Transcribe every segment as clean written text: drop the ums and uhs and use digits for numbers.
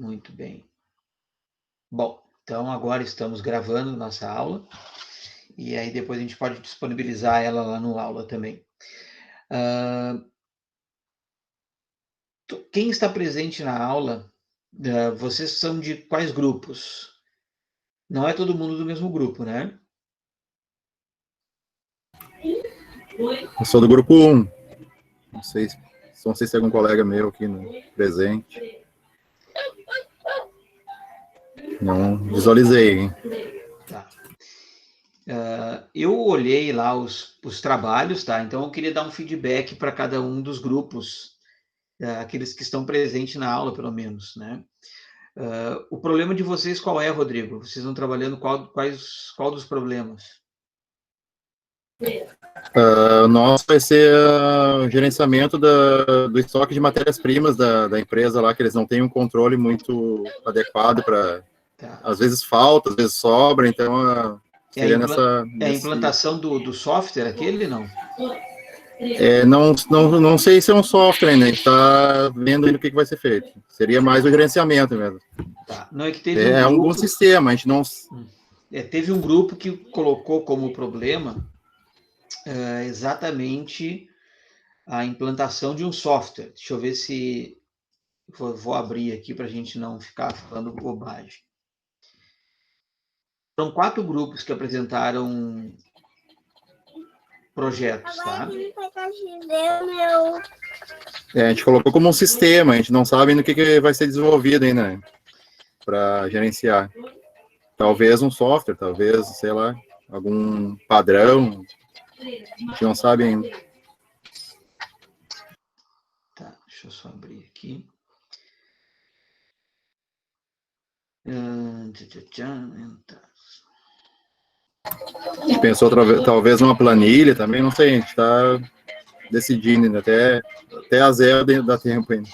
Muito bem. Bom, então agora estamos gravando nossa aula, e aí depois a gente pode disponibilizar ela lá no aula também. Quem está presente na aula, vocês são de quais grupos? Não é todo mundo do mesmo grupo, né? Eu sou do grupo 1. Não sei se tem algum colega meu aqui no presente. Não visualizei, hein? Tá. Eu olhei lá os trabalhos, tá? Então eu queria dar um feedback para cada um dos grupos, aqueles que estão presentes na aula, pelo menos, né? O problema de vocês qual é, Rodrigo? Vocês estão trabalhando qual dos problemas? Nosso vai ser o gerenciamento do estoque de matérias-primas da empresa lá, que eles não têm um controle muito adequado para... Tá. Às vezes falta, às vezes sobra, então seria É a implantação do software aquele, não? Não sei se é um software ainda, a gente está vendo ainda o que vai ser feito. Seria mais o gerenciamento mesmo. Tá. Não é que teve É um bom sistema, a gente não... Teve um grupo que colocou como problema exatamente a implantação de um software. Deixa eu ver se... Vou abrir aqui para a gente não ficar falando bobagem. São 4 grupos que apresentaram projetos, tá? A gente colocou como um sistema, a gente não sabe no que vai ser desenvolvido ainda, né, para gerenciar. Talvez um software, talvez, sei lá, algum padrão, a gente não sabe ainda. Tá, deixa eu só abrir aqui. A gente pensou talvez numa planilha também, não sei, a gente está decidindo ainda, até a zero dá tempo ainda.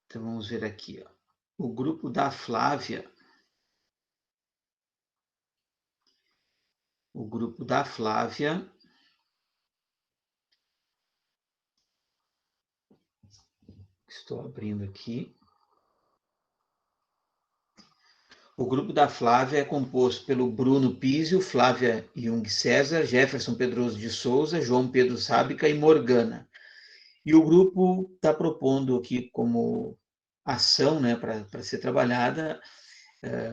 Então vamos ver aqui, ó. O grupo da Flávia. O grupo da Flávia. Estou abrindo aqui. O grupo da Flávia é composto pelo Bruno Pizio, Flávia Jung César, Jefferson Pedroso de Souza, João Pedro Sábica e Morgana. E o grupo está propondo aqui como ação, né, para ser trabalhada,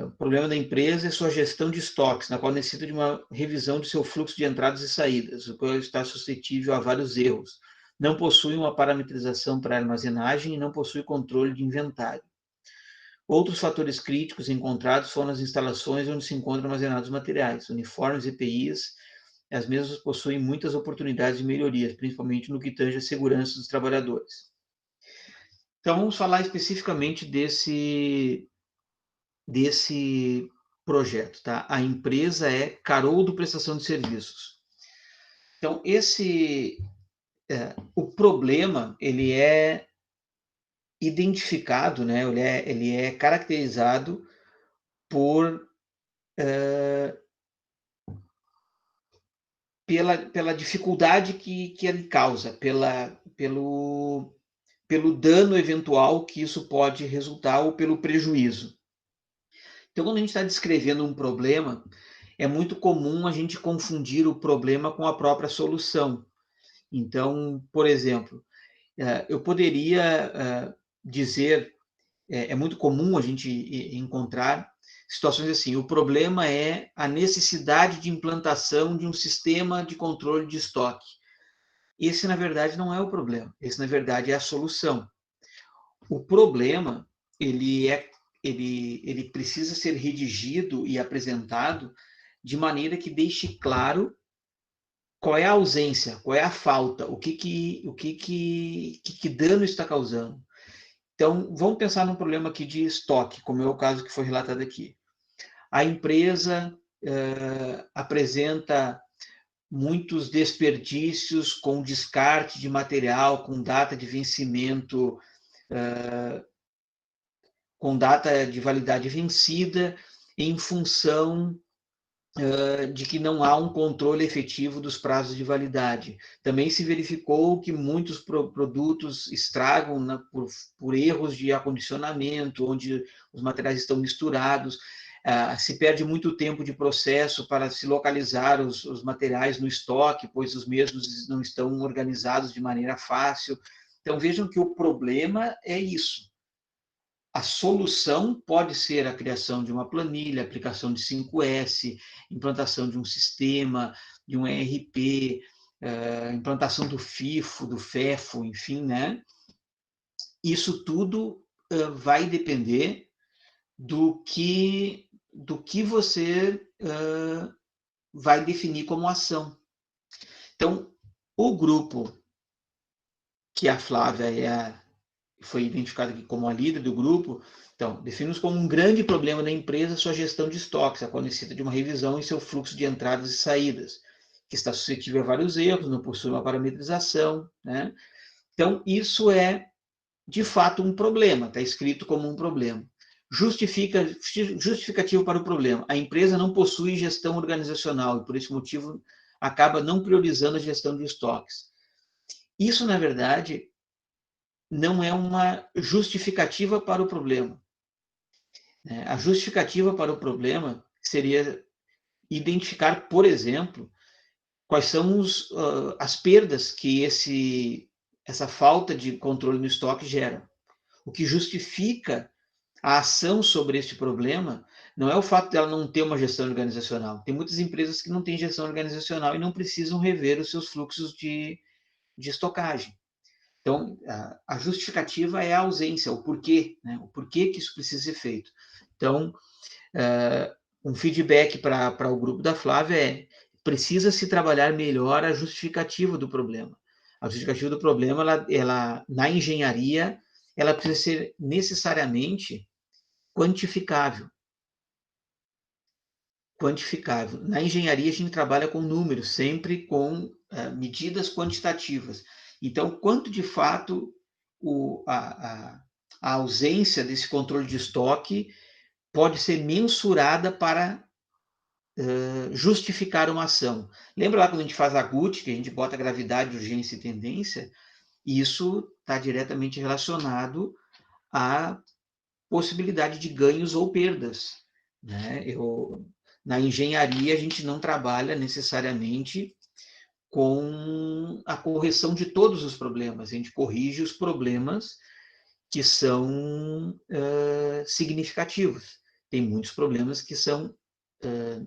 o problema da empresa é sua gestão de estoques, na qual necessita de uma revisão de seu fluxo de entradas e saídas, o qual está suscetível a vários erros. Não possui uma parametrização para armazenagem e não possui controle de inventário. Outros fatores críticos encontrados foram as instalações onde se encontram armazenados os materiais, uniformes, EPIs, as mesmas possuem muitas oportunidades de melhorias, principalmente no que tange a segurança dos trabalhadores. Então, vamos falar especificamente desse projeto, tá? A empresa é Caroldo Prestação de Serviços. Então, o problema, ele é identificado, né? Ele é caracterizado por pela dificuldade que ele causa, pelo dano eventual que isso pode resultar ou pelo prejuízo. Então, quando a gente está descrevendo um problema, é muito comum a gente confundir o problema com a própria solução. Então, por exemplo, eu poderia dizer, é muito comum a gente encontrar situações assim, o problema é a necessidade de implantação de um sistema de controle de estoque. Esse, na verdade, não é o problema, esse, na verdade, é a solução. O problema, ele precisa ser redigido e apresentado de maneira que deixe claro qual é a ausência, qual é a falta, o que dano está causando. Então, vamos pensar num problema aqui de estoque, como é o caso que foi relatado aqui. A empresa apresenta muitos desperdícios com descarte de material, com data de vencimento, com data de validade vencida, em função de que não há um controle efetivo dos prazos de validade. Também se verificou que muitos produtos estragam por erros de acondicionamento, onde os materiais estão misturados, se perde muito tempo de processo para se localizar os materiais no estoque, pois os mesmos não estão organizados de maneira fácil. Então, vejam que o problema é isso. A solução pode ser a criação de uma planilha, aplicação de 5S, implantação de um sistema, de um ERP, implantação do FIFO, do FEFO, enfim, né? Isso tudo vai depender do que você vai definir como ação. Então, o grupo que a Flávia foi identificada aqui como a líder do grupo, então, definimos como um grande problema da empresa sua gestão de estoques, a qual necessita de uma revisão em seu fluxo de entradas e saídas, que está suscetível a vários erros, não possui uma parametrização, né? Então, isso é, de fato, um problema, está escrito como um problema. Justificativo para o problema. A empresa não possui gestão organizacional e, por esse motivo, acaba não priorizando a gestão de estoques. Isso, na verdade, não é uma justificativa para o problema. A justificativa para o problema seria identificar, por exemplo, quais são as perdas que essa falta de controle no estoque gera. O que justifica a ação sobre este problema não é o fato dela não ter uma gestão organizacional. Tem muitas empresas que não têm gestão organizacional e não precisam rever os seus fluxos de estocagem. Então, a justificativa é a ausência, o porquê, né? O porquê que isso precisa ser feito. Então, um feedback para o grupo da Flávia é: precisa se trabalhar melhor a justificativa do problema. A justificativa do problema, ela na engenharia, ela precisa ser necessariamente quantificável. Quantificável. Na engenharia, a gente trabalha com números, sempre com medidas quantitativas. Então, quanto de fato a ausência desse controle de estoque pode ser mensurada para justificar uma ação. Lembra lá quando a gente faz a GUT, que a gente bota gravidade, urgência e tendência? Isso está diretamente relacionado à possibilidade de ganhos ou perdas, né? Na engenharia, a gente não trabalha necessariamente com a correção de todos os problemas, a gente corrige os problemas que são significativos. Tem muitos problemas que são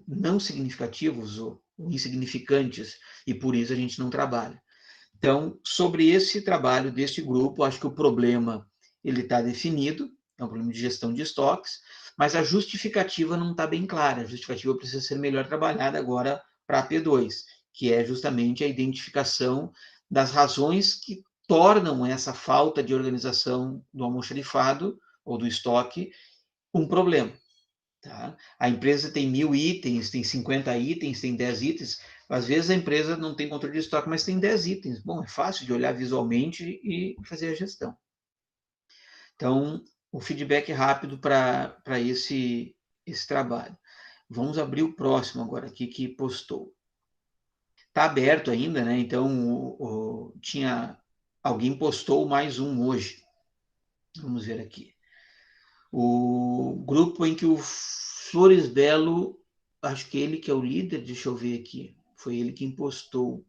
não significativos ou insignificantes, e por isso a gente não trabalha. Então, sobre esse trabalho deste grupo, acho que o problema ele está definido, é um problema de gestão de estoques, mas a justificativa não está bem clara. A justificativa precisa ser melhor trabalhada agora para a P2, que é justamente a identificação das razões que tornam essa falta de organização do almoxarifado ou do estoque um problema. Tá? A empresa tem 1.000 itens, tem 50 itens, tem 10 itens. Às vezes a empresa não tem controle de estoque, mas tem 10 itens. Bom, é fácil de olhar visualmente e fazer a gestão. Então, o feedback rápido para esse trabalho. Vamos abrir o próximo agora aqui que postou. Está aberto ainda, né? Então, alguém postou mais um hoje. Vamos ver aqui. O grupo em que o Flores Belo, acho que ele que é o líder, deixa eu ver aqui, foi ele quem postou.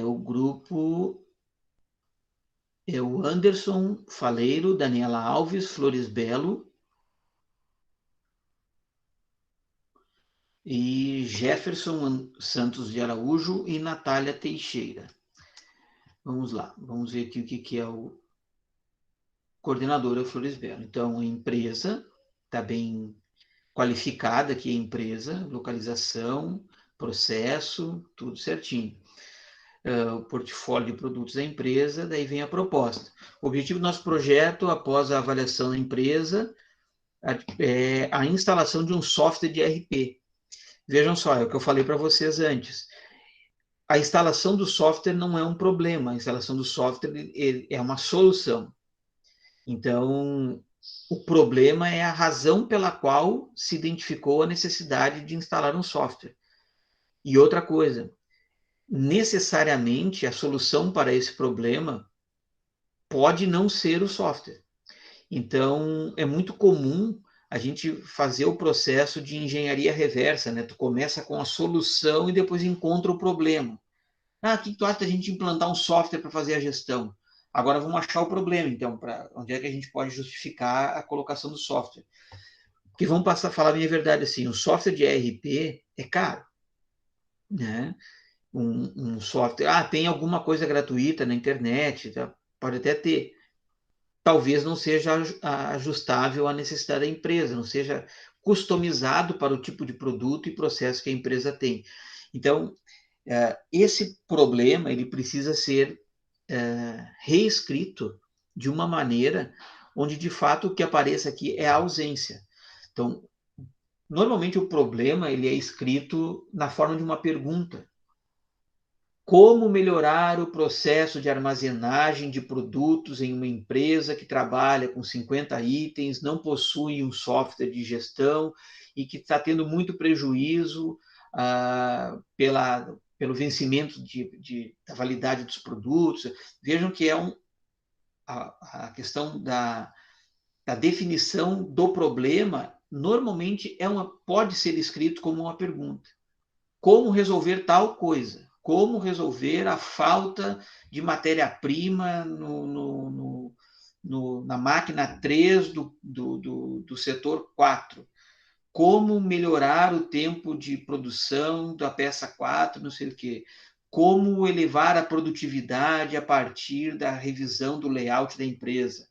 O grupo é o Anderson Faleiro, Daniela Alves, Flores Belo e Jefferson Santos de Araújo e Natália Teixeira. Vamos lá, vamos ver aqui o que é o coordenador da Flores Belo. Então, a empresa está bem qualificada aqui, a empresa, localização, processo, tudo certinho. o portfólio de produtos da empresa, daí vem a proposta. O objetivo do nosso projeto, após a avaliação da empresa, é a instalação de um software de ERP. Vejam só, é o que eu falei para vocês antes. A instalação do software não é um problema, a instalação do software é uma solução. Então, o problema é a razão pela qual se identificou a necessidade de instalar um software. E outra coisa, necessariamente a solução para esse problema pode não ser o software. Então, é muito comum a gente fazer o processo de engenharia reversa, né? Tu começa com a solução e depois encontra o problema. Ah, o que tu acha da gente implantar um software para fazer a gestão? Agora vamos achar o problema, então, para onde é que a gente pode justificar a colocação do software. Porque vamos passar a falar a minha verdade assim, o software de ERP é caro, né? Um software, tem alguma coisa gratuita na internet, tá? Pode até ter. Talvez não seja ajustável à necessidade da empresa, não seja customizado para o tipo de produto e processo que a empresa tem. Então, esse problema ele precisa ser reescrito de uma maneira onde, de fato, o que apareça aqui é a ausência. Então, normalmente o problema ele é escrito na forma de uma pergunta. Como melhorar o processo de armazenagem de produtos em uma empresa que trabalha com 50 itens, não possui um software de gestão e que está tendo muito prejuízo pelo vencimento da validade dos produtos. Vejam que a questão da definição do problema normalmente pode ser escrito como uma pergunta. Como resolver tal coisa? Como resolver a falta de matéria-prima na máquina 3 do setor 4? Como melhorar o tempo de produção da peça 4, não sei o quê? Como elevar a produtividade a partir da revisão do layout da empresa?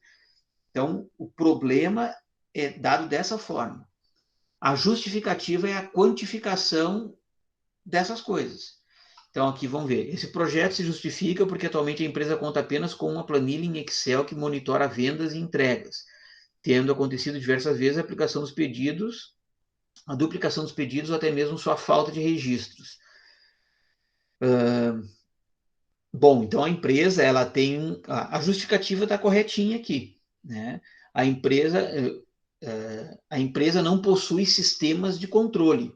Então, o problema é dado dessa forma. A justificativa é a quantificação dessas coisas. Então, aqui vamos ver. Esse projeto se justifica porque atualmente a empresa conta apenas com uma planilha em Excel que monitora vendas e entregas, tendo acontecido diversas vezes a duplicação dos pedidos ou até mesmo sua falta de registros. Bom, então a empresa ela tem a justificativa está corretinha aqui, né? A empresa não possui sistemas de controle,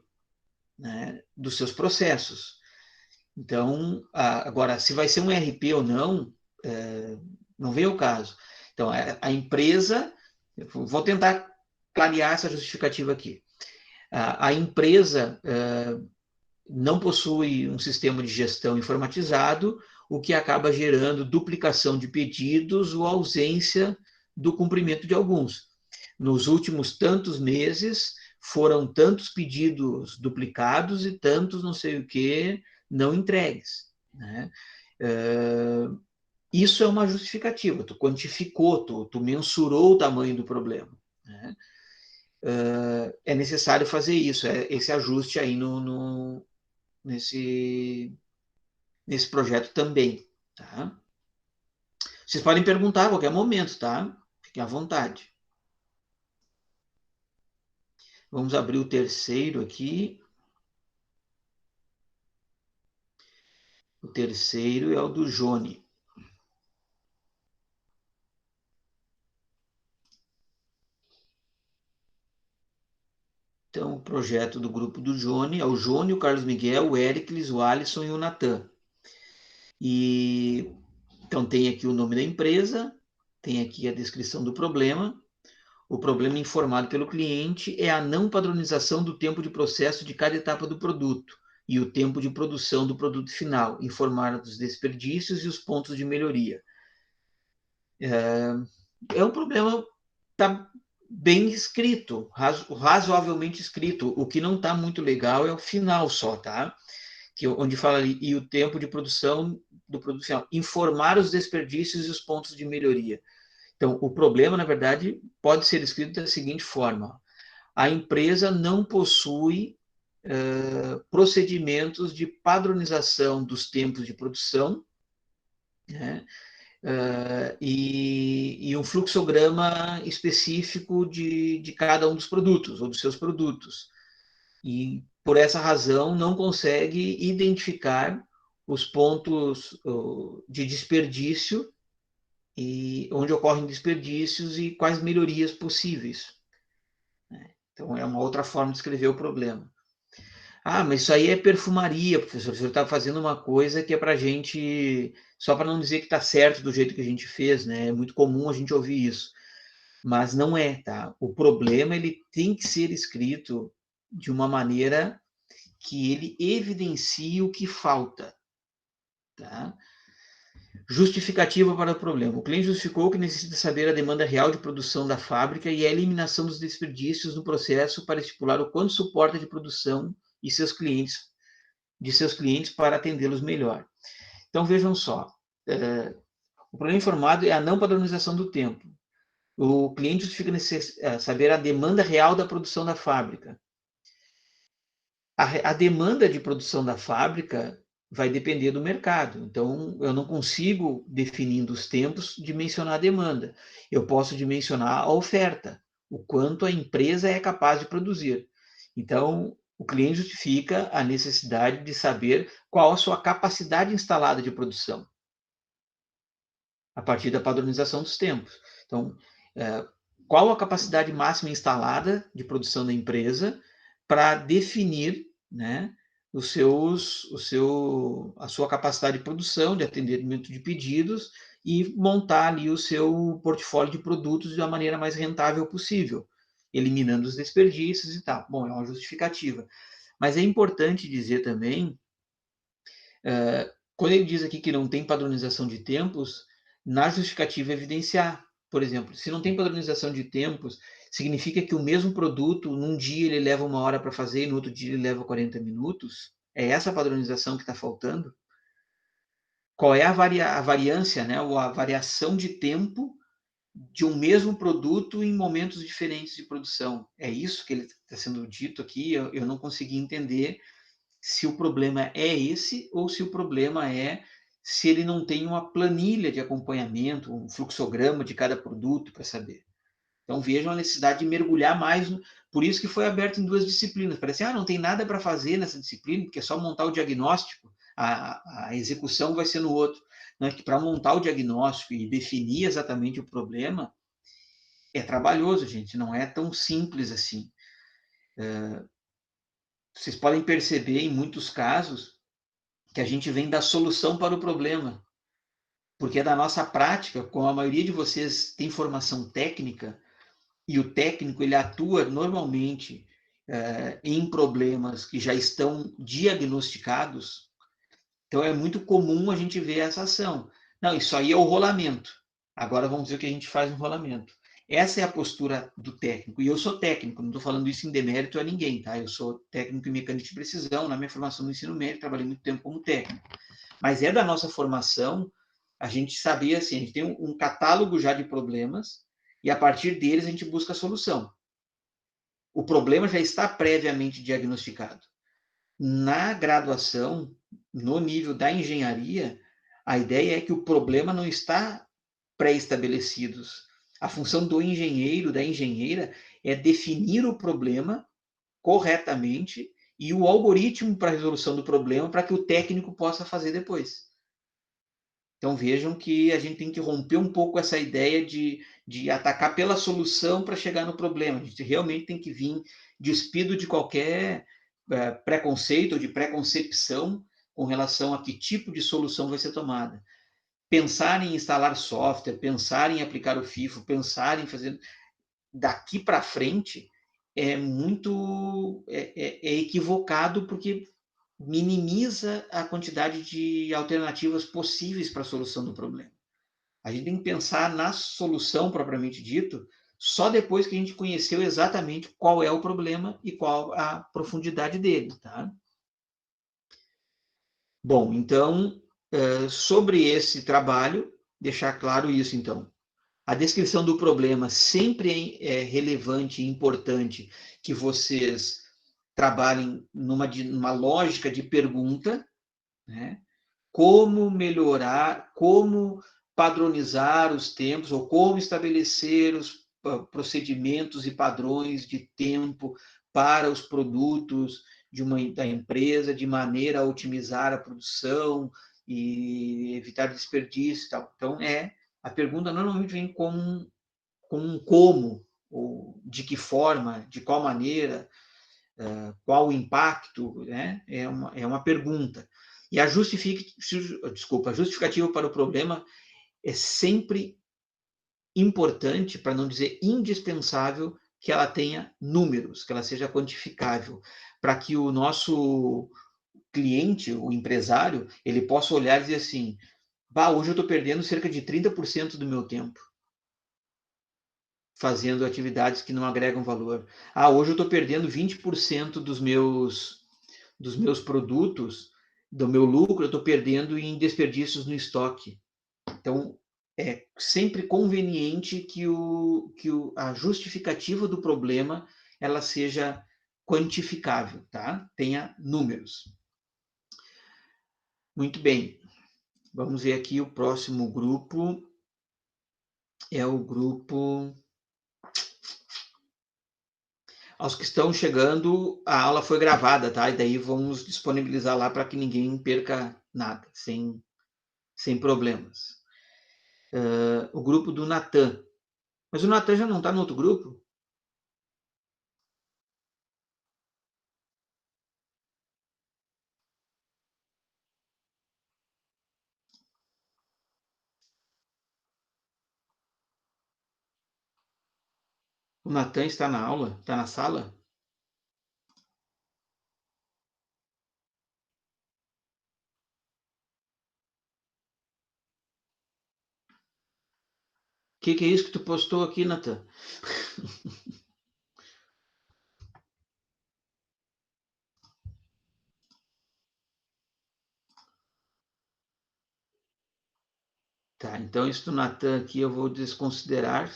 né, dos seus processos. Então, agora, se vai ser um ERP ou não, não vem ao caso. Então, a empresa, vou tentar clarear essa justificativa aqui. A empresa não possui um sistema de gestão informatizado, o que acaba gerando duplicação de pedidos ou ausência do cumprimento de alguns. Nos últimos tantos meses, foram tantos pedidos duplicados e tantos não sei o que não entregues, né? Isso é uma justificativa, tu quantificou, tu mensurou o tamanho do problema, né? É necessário fazer isso, esse ajuste aí nesse projeto também, tá? Vocês podem perguntar a qualquer momento, tá? Fiquem à vontade. Vamos abrir o terceiro aqui. O terceiro é o do Joni. Então, o projeto do grupo do Joni é o Joni, o Carlos Miguel, o Éricles, o Alisson e o Natan. Então, tem aqui o nome da empresa, tem aqui a descrição do problema. O problema informado pelo cliente é a não padronização do tempo de processo de cada etapa do produto e o tempo de produção do produto final, informar dos desperdícios e os pontos de melhoria. É um problema tá bem escrito, razoavelmente escrito. O que não está muito legal é o final só, tá? Onde fala ali, e o tempo de produção do produto final, informar os desperdícios e os pontos de melhoria. Então, o problema, na verdade, pode ser escrito da seguinte forma: a empresa não possui procedimentos de padronização dos tempos de produção, né? E um fluxograma específico de cada um dos produtos, ou dos seus produtos. E, por essa razão, não consegue identificar os pontos de desperdício, e onde ocorrem desperdícios e quais melhorias possíveis. Então, é uma outra forma de escrever o problema. Ah, mas isso aí é perfumaria, professor. O senhor está fazendo uma coisa que é para a gente, só para não dizer que está certo do jeito que a gente fez, né? É muito comum a gente ouvir isso. Mas não é, tá? O problema, ele tem que ser escrito de uma maneira que ele evidencie o que falta, tá? Justificativa para o problema. O cliente justificou que necessita saber a demanda real de produção da fábrica e a eliminação dos desperdícios no processo para estipular o quanto suporta de produção e de seus clientes para atendê-los melhor. Então, vejam só, o problema informado é a não padronização do tempo. O cliente justifica saber a demanda real da produção da fábrica. A demanda de produção da fábrica vai depender do mercado. Então, eu não consigo, definindo os tempos, dimensionar a demanda. Eu posso dimensionar a oferta, o quanto a empresa é capaz de produzir. Então, o cliente justifica a necessidade de saber qual a sua capacidade instalada de produção, a partir da padronização dos tempos. Então, qual a capacidade máxima instalada de produção da empresa para definir, né, a sua capacidade de produção, de atendimento de pedidos e montar ali o seu portfólio de produtos da maneira mais rentável possível, eliminando os desperdícios e tal. Bom, é uma justificativa. Mas é importante dizer também, quando ele diz aqui que não tem padronização de tempos, na justificativa evidenciar. Por exemplo, se não tem padronização de tempos, significa que o mesmo produto, num dia ele leva 1 hora para fazer e no outro dia ele leva 40 minutos? É essa a padronização que está faltando? Qual é a variância, né, ou a variação de tempo de um mesmo produto em momentos diferentes de produção? É isso que ele está sendo dito aqui. Eu não consegui entender se o problema é esse ou se o problema é se ele não tem uma planilha de acompanhamento, um fluxograma de cada produto para saber. Então vejam a necessidade de mergulhar mais, por isso que foi aberto em 2 disciplinas. Parece, não tem nada para fazer nessa disciplina, porque é só montar o diagnóstico, a execução vai ser no outro. Não é que para montar o diagnóstico e definir exatamente o problema, é trabalhoso, gente, não é tão simples assim. Vocês podem perceber, em muitos casos, que a gente vem da solução para o problema. Porque é da nossa prática, como a maioria de vocês tem formação técnica, e o técnico ele atua normalmente em problemas que já estão diagnosticados, então é muito comum a gente ver essa ação. Não, isso aí é o rolamento. Agora vamos ver o que a gente faz no rolamento. Essa é a postura do técnico. E eu sou técnico, não estou falando isso em demérito a ninguém, tá? Eu sou técnico em mecânica de precisão, na minha formação no ensino médio, trabalhei muito tempo como técnico. Mas é da nossa formação a gente saber, assim, a gente tem um catálogo já de problemas e a partir deles a gente busca a solução. O problema já está previamente diagnosticado. Na graduação, no nível da engenharia, a ideia é que o problema não está pré-estabelecido. A função do engenheiro, da engenheira, é definir o problema corretamente e o algoritmo para a resolução do problema para que o técnico possa fazer depois. Então vejam que a gente tem que romper um pouco essa ideia de atacar pela solução para chegar no problema. A gente realmente tem que vir despido de qualquer preconceito ou de preconcepção com relação a que tipo de solução vai ser tomada. Pensar em instalar software, pensar em aplicar o FIFO, pensar em fazer daqui para frente é muito equivocado, porque minimiza a quantidade de alternativas possíveis para a solução do problema. A gente tem que pensar na solução propriamente dito só depois que a gente conheceu exatamente qual é o problema e qual a profundidade dele, tá? Bom, então, sobre esse trabalho, deixar claro isso, então. A descrição do problema sempre é relevante e importante que vocês trabalhem numa lógica de pergunta, né? Como melhorar, como padronizar os tempos, ou como estabelecer os procedimentos e padrões de tempo para os produtos da empresa, de maneira a otimizar a produção e evitar desperdício e tal. Então, a pergunta normalmente vem com um como, ou de que forma, de qual maneira, qual o impacto, né? É uma pergunta. E a justificativa para o problema é sempre importante, para não dizer indispensável, que ela tenha números, que ela seja quantificável, para que o nosso cliente, o empresário, ele possa olhar e dizer assim, hoje eu estou perdendo cerca de 30% do meu tempo fazendo atividades que não agregam valor. Hoje eu estou perdendo 20% dos meus produtos, do meu lucro, eu estou perdendo em desperdícios no estoque. Então, é sempre conveniente que a justificativa do problema ela seja quantificável, tá? Tenha números. Muito bem. Vamos ver aqui o próximo grupo. É o grupo... Aos que estão chegando, a aula foi gravada, tá? E daí vamos disponibilizar lá para que ninguém perca nada, sem problemas. O grupo do Natan. Mas o Natan já não está no outro grupo? O Natan está na aula? Está na sala? O que é isso que tu postou aqui, Natan? Tá, então isso do Natan aqui eu vou desconsiderar.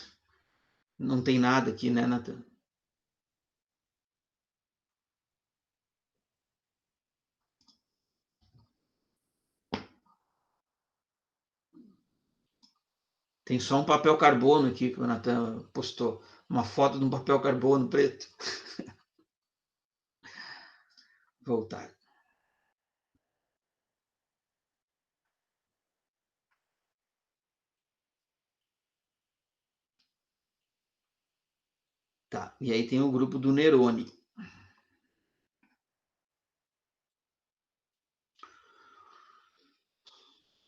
Não tem nada aqui, né, Natan? Tem só um papel carbono aqui que o Natan postou. Uma foto de um papel carbono preto. Voltar. Tá, e aí tem o grupo do Nerone.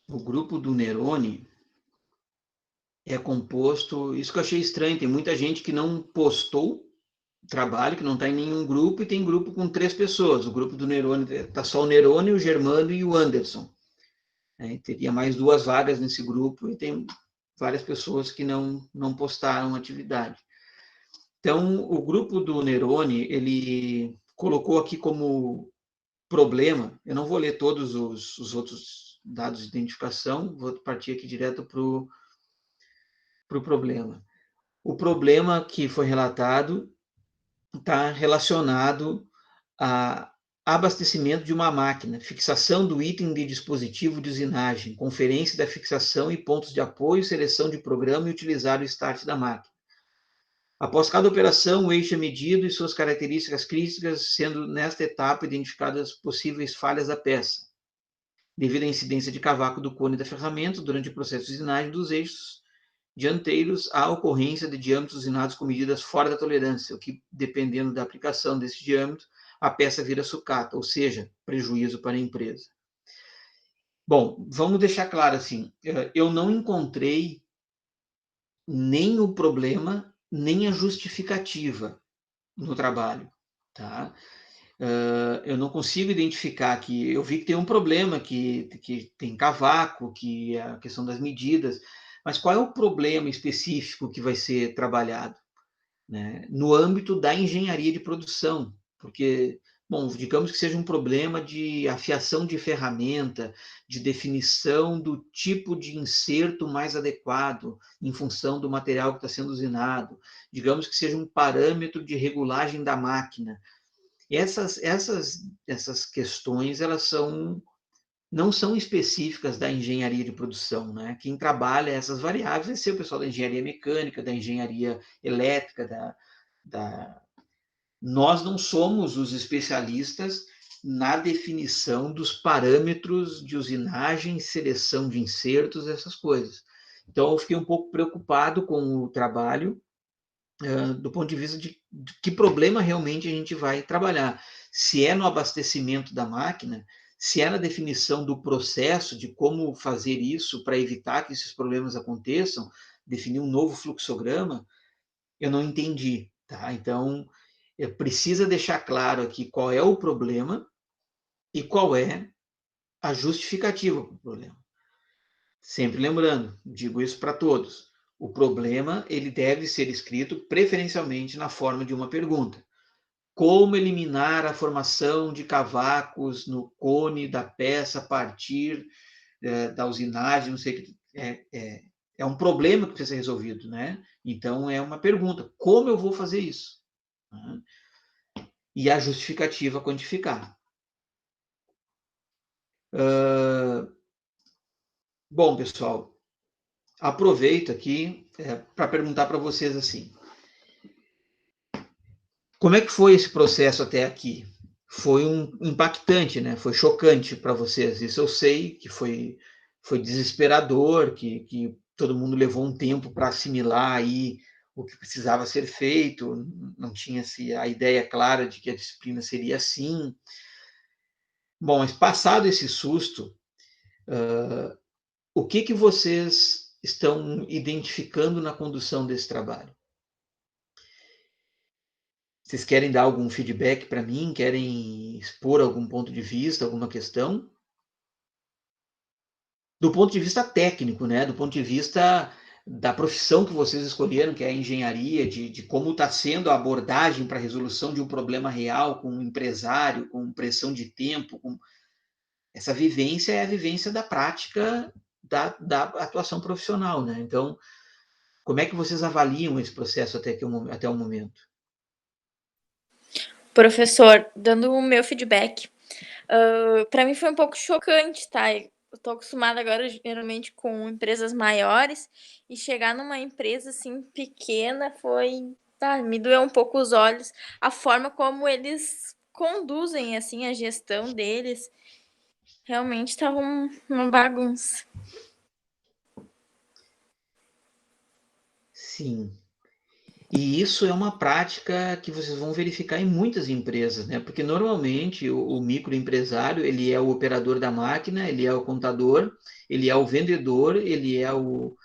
O grupo do Nerone é composto... Isso que eu achei estranho, tem muita gente que não postou trabalho, que não está em nenhum grupo, e tem grupo com 3 pessoas. O grupo do Nerone está só o Nerone, o Germano e o Anderson. Teria mais 2 vagas nesse grupo, e tem várias pessoas que não postaram atividade. Então, o grupo do Nerone, ele colocou aqui como problema, eu não vou ler todos os outros dados de identificação, vou partir aqui direto para o problema. O problema que foi relatado está relacionado a abastecimento de uma máquina, fixação do item de dispositivo de usinagem, conferência da fixação e pontos de apoio, seleção de programa e utilizar o start da máquina. Após cada operação, o eixo é medido e suas características críticas, sendo nesta etapa identificadas possíveis falhas da peça, devido à incidência de cavaco do cone da ferramenta durante o processo de usinagem dos eixos dianteiros, há ocorrência de diâmetros usinados com medidas fora da tolerância, o que, dependendo da aplicação desse diâmetro, a peça vira sucata, ou seja, prejuízo para a empresa. Bom, vamos deixar claro assim, eu não encontrei nem o problema, nem a justificativa no trabalho, tá? Eu não consigo identificar que... Eu vi que tem um problema, que tem cavaco, que é a questão das medidas, mas qual é o problema específico que vai ser trabalhado, né? No âmbito da engenharia de produção, porque, bom, digamos que seja um problema de afiação de ferramenta, de definição do tipo de inserto mais adequado em função do material que está sendo usinado, digamos que seja um parâmetro de regulagem da máquina. Essas questões, elas não são específicas da engenharia de produção, né? Quem trabalha essas variáveis é ser o pessoal da engenharia mecânica, da engenharia elétrica, nós não somos os especialistas na definição dos parâmetros de usinagem, seleção de insertos, essas coisas. Então, eu fiquei um pouco preocupado com o trabalho, do ponto de vista de que problema realmente a gente vai trabalhar. Se é no abastecimento da máquina, se é na definição do processo, de como fazer isso para evitar que esses problemas aconteçam, definir um novo fluxograma, eu não entendi. Tá? Então, precisa deixar claro aqui qual é o problema e qual é a justificativa para o problema. Sempre lembrando, digo isso para todos, o problema ele deve ser escrito preferencialmente na forma de uma pergunta. Como eliminar a formação de cavacos no cone da peça a partir da usinagem, não sei o que. É um problema que precisa ser resolvido, né? Então, é uma pergunta, como eu vou fazer isso? E a justificativa quantificar. Bom, pessoal, aproveito aqui para perguntar para vocês assim, como é que foi esse processo até aqui? Foi impactante, né? Foi chocante para vocês. Isso eu sei que foi desesperador, que todo mundo levou um tempo para assimilar aí o que precisava ser feito, não tinha-se a ideia clara de que a disciplina seria assim. Bom, mas passado esse susto, o que vocês estão identificando na condução desse trabalho? Vocês querem dar algum feedback para mim? Querem expor algum ponto de vista, alguma questão? Do ponto de vista técnico, né? Do ponto de vista da profissão que vocês escolheram, que é a engenharia, de como está sendo a abordagem para a resolução de um problema real com um empresário, com pressão de tempo. Essa vivência é a vivência da prática da atuação profissional, né? Então, como é que vocês avaliam esse processo até o momento? Professor, dando o meu feedback, para mim foi um pouco chocante, tá? Eu tô acostumada agora, geralmente, com empresas maiores, e chegar numa empresa, assim, pequena me doeu um pouco os olhos, a forma como eles conduzem, assim, a gestão deles. Realmente estava uma bagunça. Sim. E isso é uma prática que vocês vão verificar em muitas empresas, né? Porque normalmente o microempresário, ele é o operador da máquina, ele é o contador, ele é o vendedor, ele é o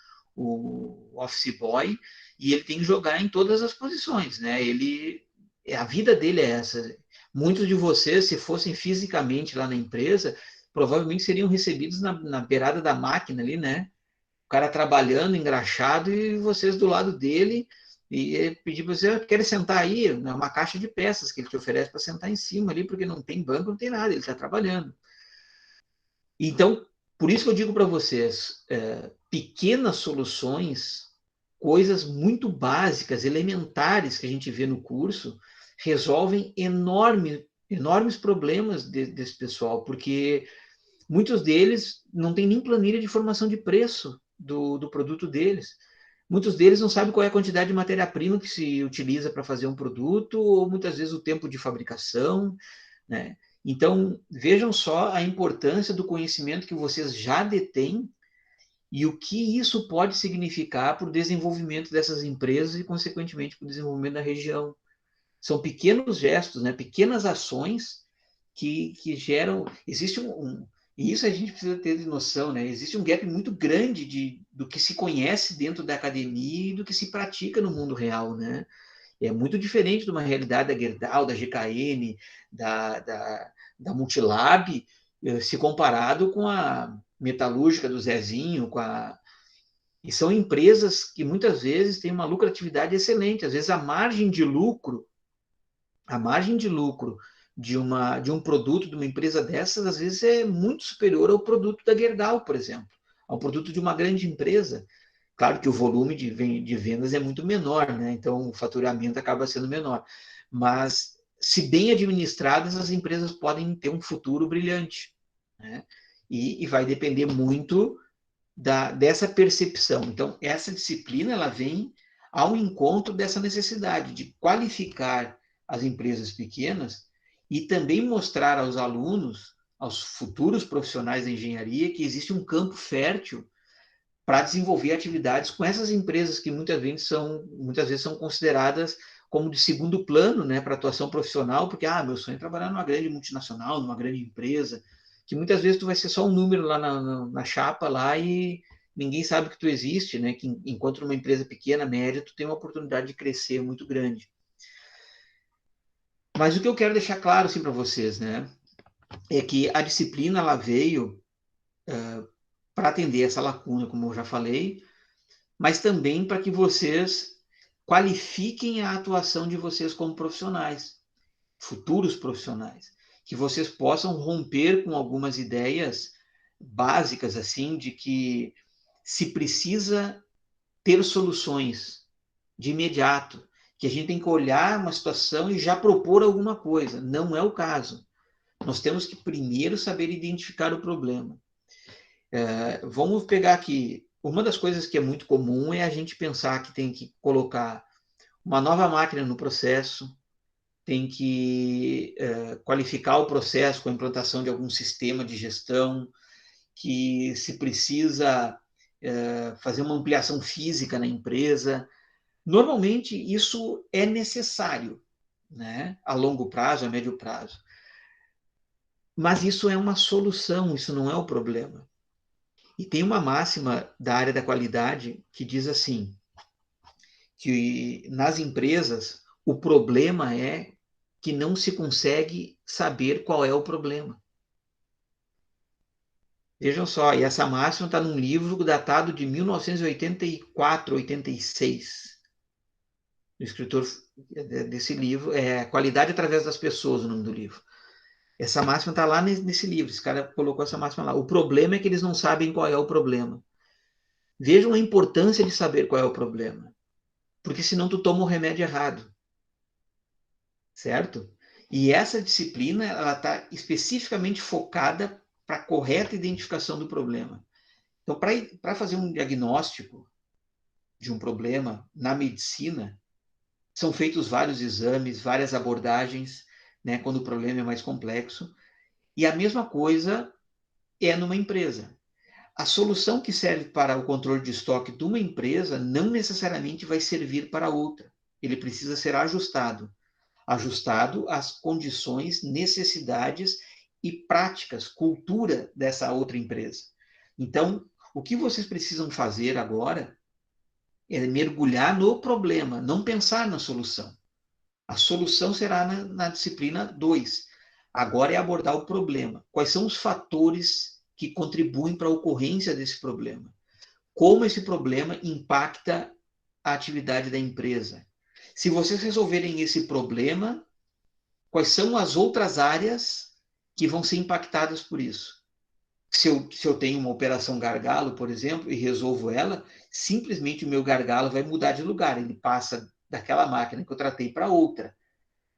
office boy, e ele tem que jogar em todas as posições, né? A vida dele é essa. Muitos de vocês, se fossem fisicamente lá na empresa, provavelmente seriam recebidos na beirada da máquina ali, né? O cara trabalhando, engraxado, e vocês do lado dele, e pedir para você, quer sentar aí, uma caixa de peças que ele te oferece para sentar em cima ali, porque não tem banco, não tem nada, ele está trabalhando. Então, por isso que eu digo para vocês, pequenas soluções, coisas muito básicas, elementares que a gente vê no curso, resolvem enormes problemas desse pessoal, porque muitos deles não têm nem planilha de formação de preço do produto deles. Muitos deles não sabem qual é a quantidade de matéria-prima que se utiliza para fazer um produto, ou muitas vezes o tempo de fabricação, né? Então, vejam só a importância do conhecimento que vocês já detêm e o que isso pode significar para o desenvolvimento dessas empresas e, consequentemente, para o desenvolvimento da região. São pequenos gestos, né? Pequenas ações que geram. Existe e isso a gente precisa ter de noção, né? Existe um gap muito grande do que se conhece dentro da academia e do que se pratica no mundo real, né? É muito diferente de uma realidade da Gerdau, da GKN, da Multilab, se comparado com a metalúrgica do Zezinho, e são empresas que muitas vezes têm uma lucratividade excelente. Às vezes a margem de lucro de um produto de uma empresa dessas, às vezes é muito superior ao produto da Gerdau, por exemplo, ao produto de uma grande empresa. Claro que o volume de vendas é muito menor, né? Então o faturamento acaba sendo menor. Mas se bem administradas, as empresas podem ter um futuro brilhante, né? E vai depender muito dessa percepção. Então, essa disciplina ela vem ao encontro dessa necessidade de qualificar as empresas pequenas e também mostrar aos alunos, aos futuros profissionais da engenharia, que existe um campo fértil para desenvolver atividades com essas empresas que muitas vezes são consideradas como de segundo plano, né, para atuação profissional, porque meu sonho é trabalhar numa grande multinacional, numa grande empresa, que muitas vezes tu vai ser só um número lá na chapa lá e ninguém sabe que tu existe, né, que enquanto numa empresa pequena, média, tu tem uma oportunidade de crescer muito grande. Mas o que eu quero deixar claro assim para vocês, né, é que a disciplina ela veio para atender essa lacuna, como eu já falei, mas também para que vocês qualifiquem a atuação de vocês como profissionais, futuros profissionais, que vocês possam romper com algumas ideias básicas assim de que se precisa ter soluções de imediato, que a gente tem que olhar uma situação e já propor alguma coisa. Não é o caso. Nós temos que primeiro saber identificar o problema. Vamos pegar aqui. Uma das coisas que é muito comum é a gente pensar que tem que colocar uma nova máquina no processo, tem que qualificar o processo com a implantação de algum sistema de gestão, que se precisa fazer uma ampliação física na empresa. Normalmente, isso é necessário, né? A longo prazo, a médio prazo. Mas isso é uma solução, isso não é o problema. E tem uma máxima da área da qualidade que diz assim, que nas empresas o problema é que não se consegue saber qual é o problema. Vejam só, e essa máxima está num livro datado de 1984, 86. O escritor desse livro é Qualidade através das Pessoas, o nome do livro. Essa máxima está lá nesse livro, esse cara colocou essa máxima lá. O problema é que eles não sabem qual é o problema. Vejam a importância de saber qual é o problema, porque senão tu toma o remédio errado, certo? E essa disciplina ela está especificamente focada para a correta identificação do problema. Então, para fazer um diagnóstico de um problema na medicina, são feitos vários exames, várias abordagens, né, quando o problema é mais complexo. E a mesma coisa é numa empresa. A solução que serve para o controle de estoque de uma empresa não necessariamente vai servir para outra. Ele precisa ser ajustado às condições, necessidades e práticas, cultura dessa outra empresa. Então, o que vocês precisam fazer agora é mergulhar no problema, não pensar na solução. A solução será na disciplina 2. Agora é abordar o problema. Quais são os fatores que contribuem para a ocorrência desse problema? Como esse problema impacta a atividade da empresa? Se vocês resolverem esse problema, quais são as outras áreas que vão ser impactadas por isso? Se eu tenho uma operação gargalo, por exemplo, e resolvo ela, simplesmente o meu gargalo vai mudar de lugar. Ele passa daquela máquina que eu tratei para outra.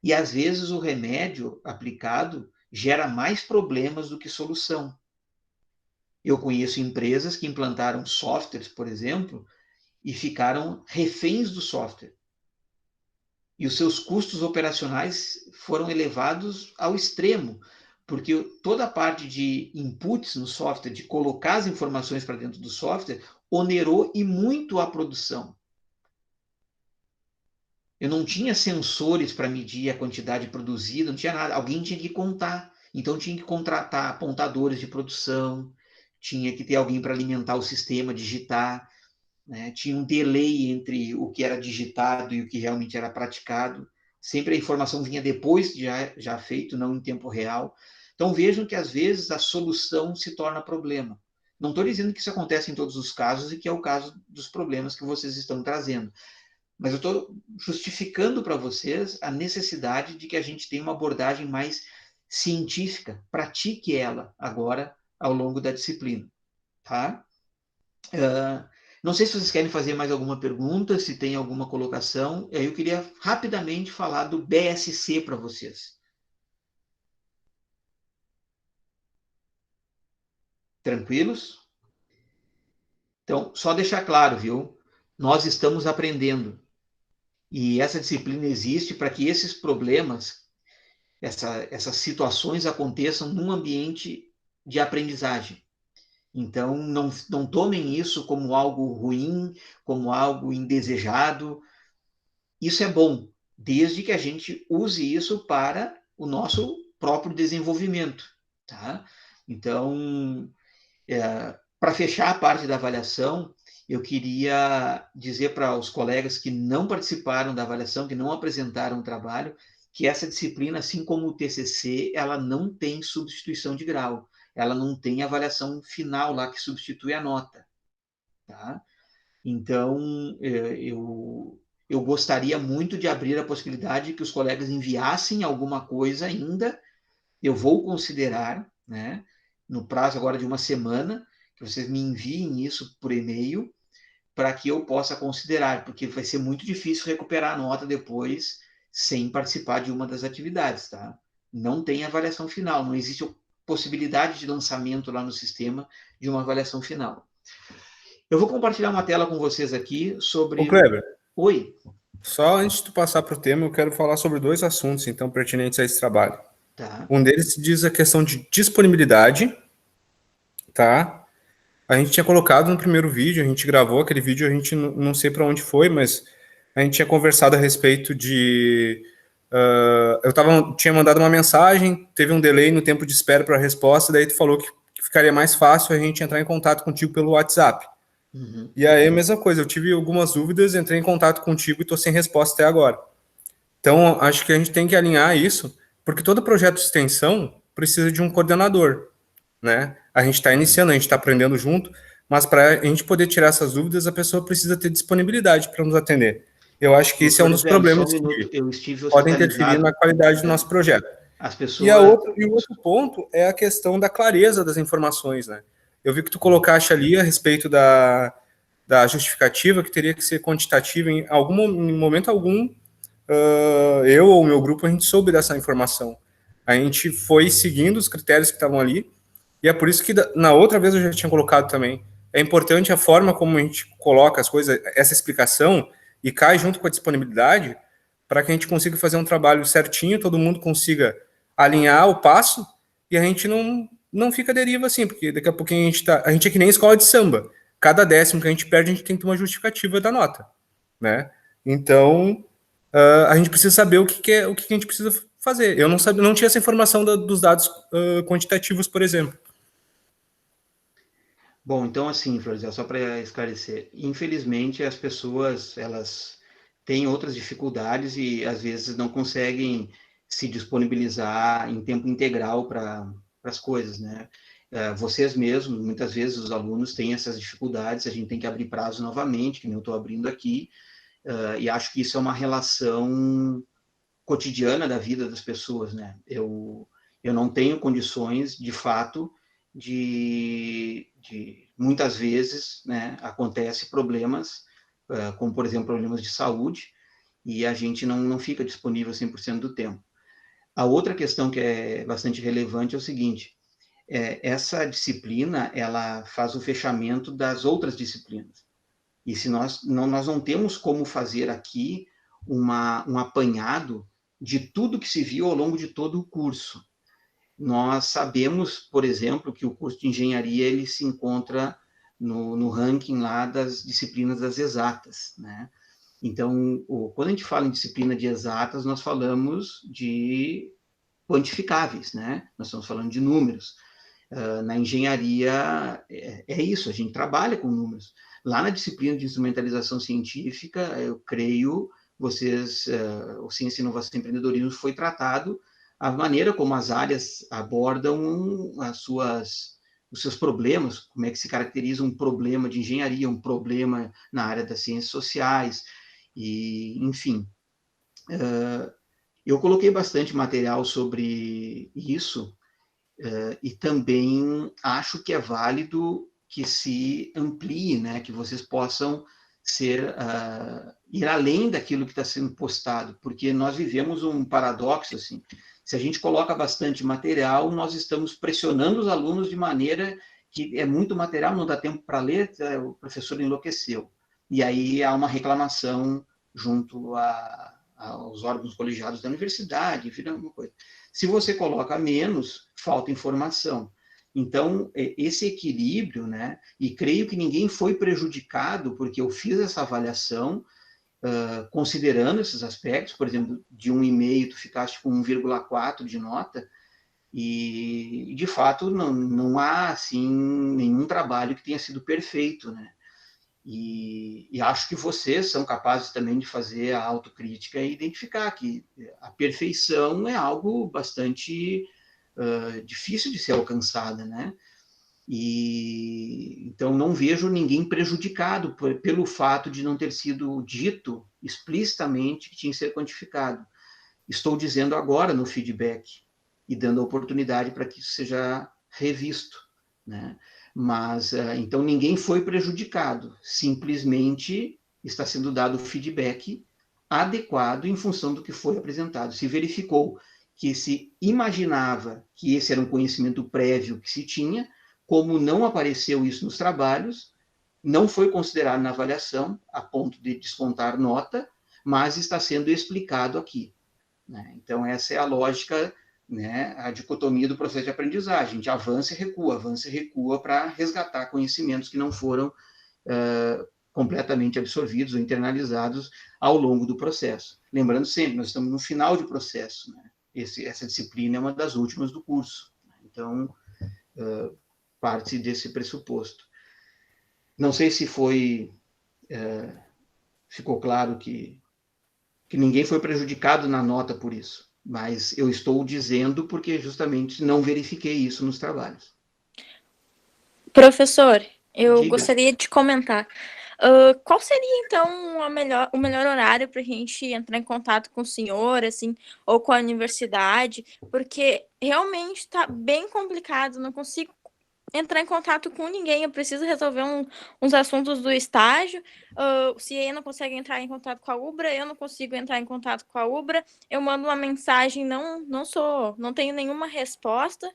E às vezes o remédio aplicado gera mais problemas do que solução. Eu conheço empresas que implantaram softwares, por exemplo, e ficaram reféns do software. E os seus custos operacionais foram elevados ao extremo, porque toda a parte de inputs no software, de colocar as informações para dentro do software, onerou e muito a produção. Eu não tinha sensores para medir a quantidade produzida, não tinha nada. Alguém tinha que contar. Então tinha que contratar apontadores de produção, tinha que ter alguém para alimentar o sistema, digitar, né? Tinha um delay entre o que era digitado e o que realmente era praticado. Sempre a informação vinha depois de já feito, não em tempo real. Então vejam que às vezes a solução se torna problema. Não estou dizendo que isso acontece em todos os casos e que é o caso dos problemas que vocês estão trazendo. Mas eu estou justificando para vocês a necessidade de que a gente tenha uma abordagem mais científica, pratique ela agora ao longo da disciplina, tá? Não sei se vocês querem fazer mais alguma pergunta, se tem alguma colocação. Eu queria rapidamente falar do BSC para vocês. Tranquilos? Então, só deixar claro, viu? Nós estamos aprendendo. E essa disciplina existe para que esses problemas, essas situações aconteçam num ambiente de aprendizagem. Então, não tomem isso como algo ruim, como algo indesejado. Isso é bom, desde que a gente use isso para o nosso próprio desenvolvimento. Tá? Então, para fechar a parte da avaliação, eu queria dizer para os colegas que não participaram da avaliação, que não apresentaram o trabalho, que essa disciplina, assim como o TCC, ela não tem substituição de grau, ela não tem avaliação final lá que substitui a nota. Tá? Então, eu gostaria muito de abrir a possibilidade que os colegas enviassem alguma coisa ainda, eu vou considerar, né, no prazo agora de uma semana, que vocês me enviem isso por e-mail, para que eu possa considerar, porque vai ser muito difícil recuperar a nota depois sem participar de uma das atividades, tá? Não tem avaliação final, não existe possibilidade de lançamento lá no sistema de uma avaliação final. Eu vou compartilhar uma tela com vocês aqui sobre... Ô, Kleber, Oi. só antes de tu passar para o tema, eu quero falar sobre 2 assuntos, então, pertinentes a esse trabalho. Tá. Um deles diz a questão de disponibilidade, tá? A gente tinha colocado no primeiro vídeo, a gente gravou aquele vídeo, a gente não sei para onde foi, mas a gente tinha conversado a respeito de... tinha mandado uma mensagem, teve um delay no tempo de espera para a resposta, daí tu falou que ficaria mais fácil a gente entrar em contato contigo pelo WhatsApp. Uhum. E aí a mesma coisa, eu tive algumas dúvidas, entrei em contato contigo e estou sem resposta até agora. Então, acho que a gente tem que alinhar isso, porque todo projeto de extensão precisa de um coordenador, né? A gente está iniciando, a gente está aprendendo junto, mas para a gente poder tirar essas dúvidas, a pessoa precisa ter disponibilidade para nos atender. Eu acho que esse é um dos problemas que Eu estive podem interferir na qualidade do nosso projeto. As pessoas... E o outro ponto é a questão da clareza das informações, né? Eu vi que tu colocaste ali a respeito da justificativa, que teria que ser quantitativa em momento algum. Eu ou o meu grupo, a gente soube dessa informação. A gente foi seguindo os critérios que estavam ali, e é por isso que na outra vez eu já tinha colocado também. É importante a forma como a gente coloca as coisas, essa explicação, e cai junto com a disponibilidade, para que a gente consiga fazer um trabalho certinho, todo mundo consiga alinhar o passo, e a gente não fica à deriva assim, porque daqui a pouquinho a gente é que nem escola de samba. Cada décimo que a gente perde, a gente tem que ter uma justificativa da nota, né? Então, a gente precisa saber o que a gente precisa fazer. Eu não tinha essa informação dos dados quantitativos, por exemplo. Bom, então assim, Florizel, só para esclarecer, infelizmente as pessoas, elas têm outras dificuldades e às vezes não conseguem se disponibilizar em tempo integral para as coisas, né? Vocês mesmos, muitas vezes os alunos têm essas dificuldades, a gente tem que abrir prazo novamente, que nem eu estou abrindo aqui, e acho que isso é uma relação cotidiana da vida das pessoas, né? Eu não tenho condições, de fato, de muitas vezes, né, acontece problemas, como, por exemplo, problemas de saúde, e a gente não fica disponível 100% do tempo. A outra questão que é bastante relevante é o seguinte, essa disciplina, ela faz o fechamento das outras disciplinas. E se nós não temos como fazer aqui um apanhado de tudo que se viu ao longo de todo o curso. Nós sabemos, por exemplo, que o curso de engenharia ele se encontra no ranking lá das disciplinas das exatas, né? Então, quando a gente fala em disciplina de exatas, nós falamos de quantificáveis, né? Nós estamos falando de números. Na engenharia, é isso, a gente trabalha com números. Lá na disciplina de instrumentalização científica, eu creio, o Ciência, Inovação e Empreendedorismo foi tratado a maneira como as áreas abordam os seus problemas, como é que se caracteriza um problema de engenharia, um problema na área das ciências sociais, e, enfim. Eu coloquei bastante material sobre isso, e também acho que é válido que se amplie, né? Que vocês possam ir além daquilo que está sendo postado, porque nós vivemos um paradoxo, assim, se a gente coloca bastante material, nós estamos pressionando os alunos de maneira que é muito material, não dá tempo para ler, o professor enlouqueceu. E aí há uma reclamação junto aos órgãos colegiados da universidade, vira uma coisa. Se você coloca menos, falta informação. Então, esse equilíbrio, né? E creio que ninguém foi prejudicado, porque eu fiz essa avaliação, considerando esses aspectos, por exemplo, de 1,5 tu ficaste com 1,4 de nota, e de fato não há assim nenhum trabalho que tenha sido perfeito, né? E acho que vocês são capazes também de fazer a autocrítica e identificar que a perfeição é algo bastante difícil de ser alcançada, né? E então não vejo ninguém prejudicado pelo fato de não ter sido dito explicitamente que tinha que ser quantificado. Estou dizendo agora no feedback e dando a oportunidade para que isso seja revisto, né? Mas então ninguém foi prejudicado, simplesmente está sendo dado feedback adequado em função do que foi apresentado. Se verificou que se imaginava que esse era um conhecimento prévio que se tinha, como não apareceu isso nos trabalhos, não foi considerado na avaliação, a ponto de descontar nota, mas está sendo explicado aqui, né? Então, essa é a lógica, né, a dicotomia do processo de aprendizagem. A gente avança e recua para resgatar conhecimentos que não foram completamente absorvidos ou internalizados ao longo do processo. Lembrando sempre, nós estamos no final de processo, né? Essa disciplina é uma das últimas do curso. Então, parte desse pressuposto. Não sei se ficou claro que ninguém foi prejudicado na nota por isso, mas eu estou dizendo porque justamente não verifiquei isso nos trabalhos. Professor, eu Diga. gostaria de comentar. Qual seria, então, o melhor horário para a gente entrar em contato com o senhor, assim, ou com a universidade? Porque realmente está bem complicado, não consigo entrar em contato com ninguém, eu preciso resolver uns assuntos do estágio. O CIE não consegue entrar em contato com a UBRA, eu não consigo entrar em contato com a UBRA, eu mando uma mensagem, não tenho nenhuma resposta.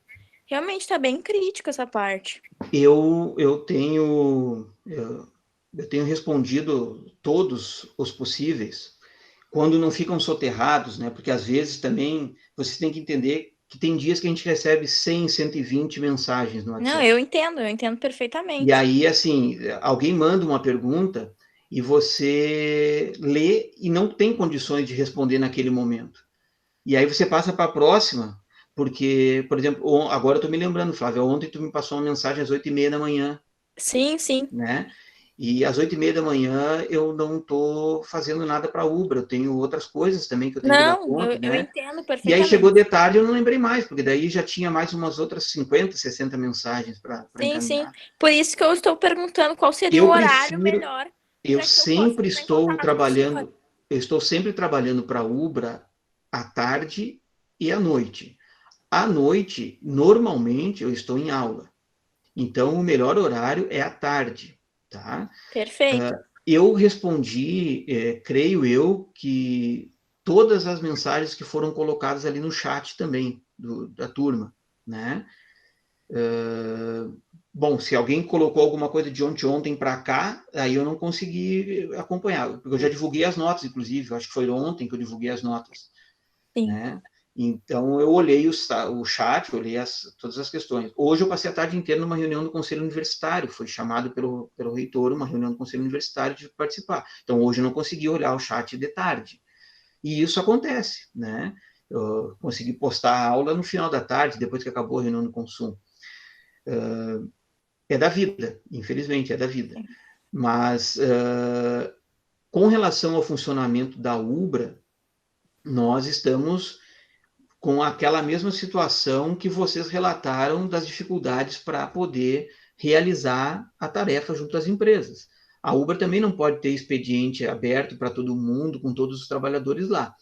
Realmente está bem crítica essa parte. Eu tenho respondido todos os possíveis, quando não ficam soterrados, né? Porque às vezes também você tem que entender que tem dias que a gente recebe 100, 120 mensagens no WhatsApp. Não, eu entendo perfeitamente. E aí, assim, alguém manda uma pergunta e você lê e não tem condições de responder naquele momento. E aí você passa para a próxima, porque, por exemplo, agora eu estou me lembrando, Flávia, ontem tu me passou uma mensagem às 8h30 da manhã. Sim. Né? E às 8h30 da manhã eu não estou fazendo nada para a UBRA, eu tenho outras coisas também que eu tenho que dar conta, eu né? entendo perfeitamente. E aí chegou de tarde e eu não lembrei mais, porque daí já tinha mais umas outras 50, 60 mensagens para encaminhar. Sim. Por isso que eu estou perguntando qual seria o horário melhor. Eu sempre estou trabalhando, para a UBRA à tarde e à noite. À noite, normalmente, eu estou em aula. Então, o melhor horário é à tarde, tá? Perfeito. Eu respondi, creio eu, que todas as mensagens que foram colocadas ali no chat também, da turma, né? Bom, se alguém colocou alguma coisa de ontem para cá, aí eu não consegui acompanhar, porque eu já divulguei as notas, inclusive, eu acho que foi ontem que eu divulguei as notas. Sim. Né? Então, eu olhei o chat, olhei todas as questões. Hoje eu passei a tarde inteira numa reunião do Conselho Universitário, foi chamado pelo reitor, uma reunião do Conselho Universitário, de participar. Então, hoje eu não consegui olhar o chat de tarde. E isso acontece, né? Eu consegui postar a aula no final da tarde, depois que acabou a reunião do consumo. É da vida, infelizmente, é da vida. Mas, com relação ao funcionamento da UBRA, nós estamos com aquela mesma situação que vocês relataram das dificuldades para poder realizar a tarefa junto às empresas. A UBRA também não pode ter expediente aberto para todo mundo, com todos os trabalhadores lá.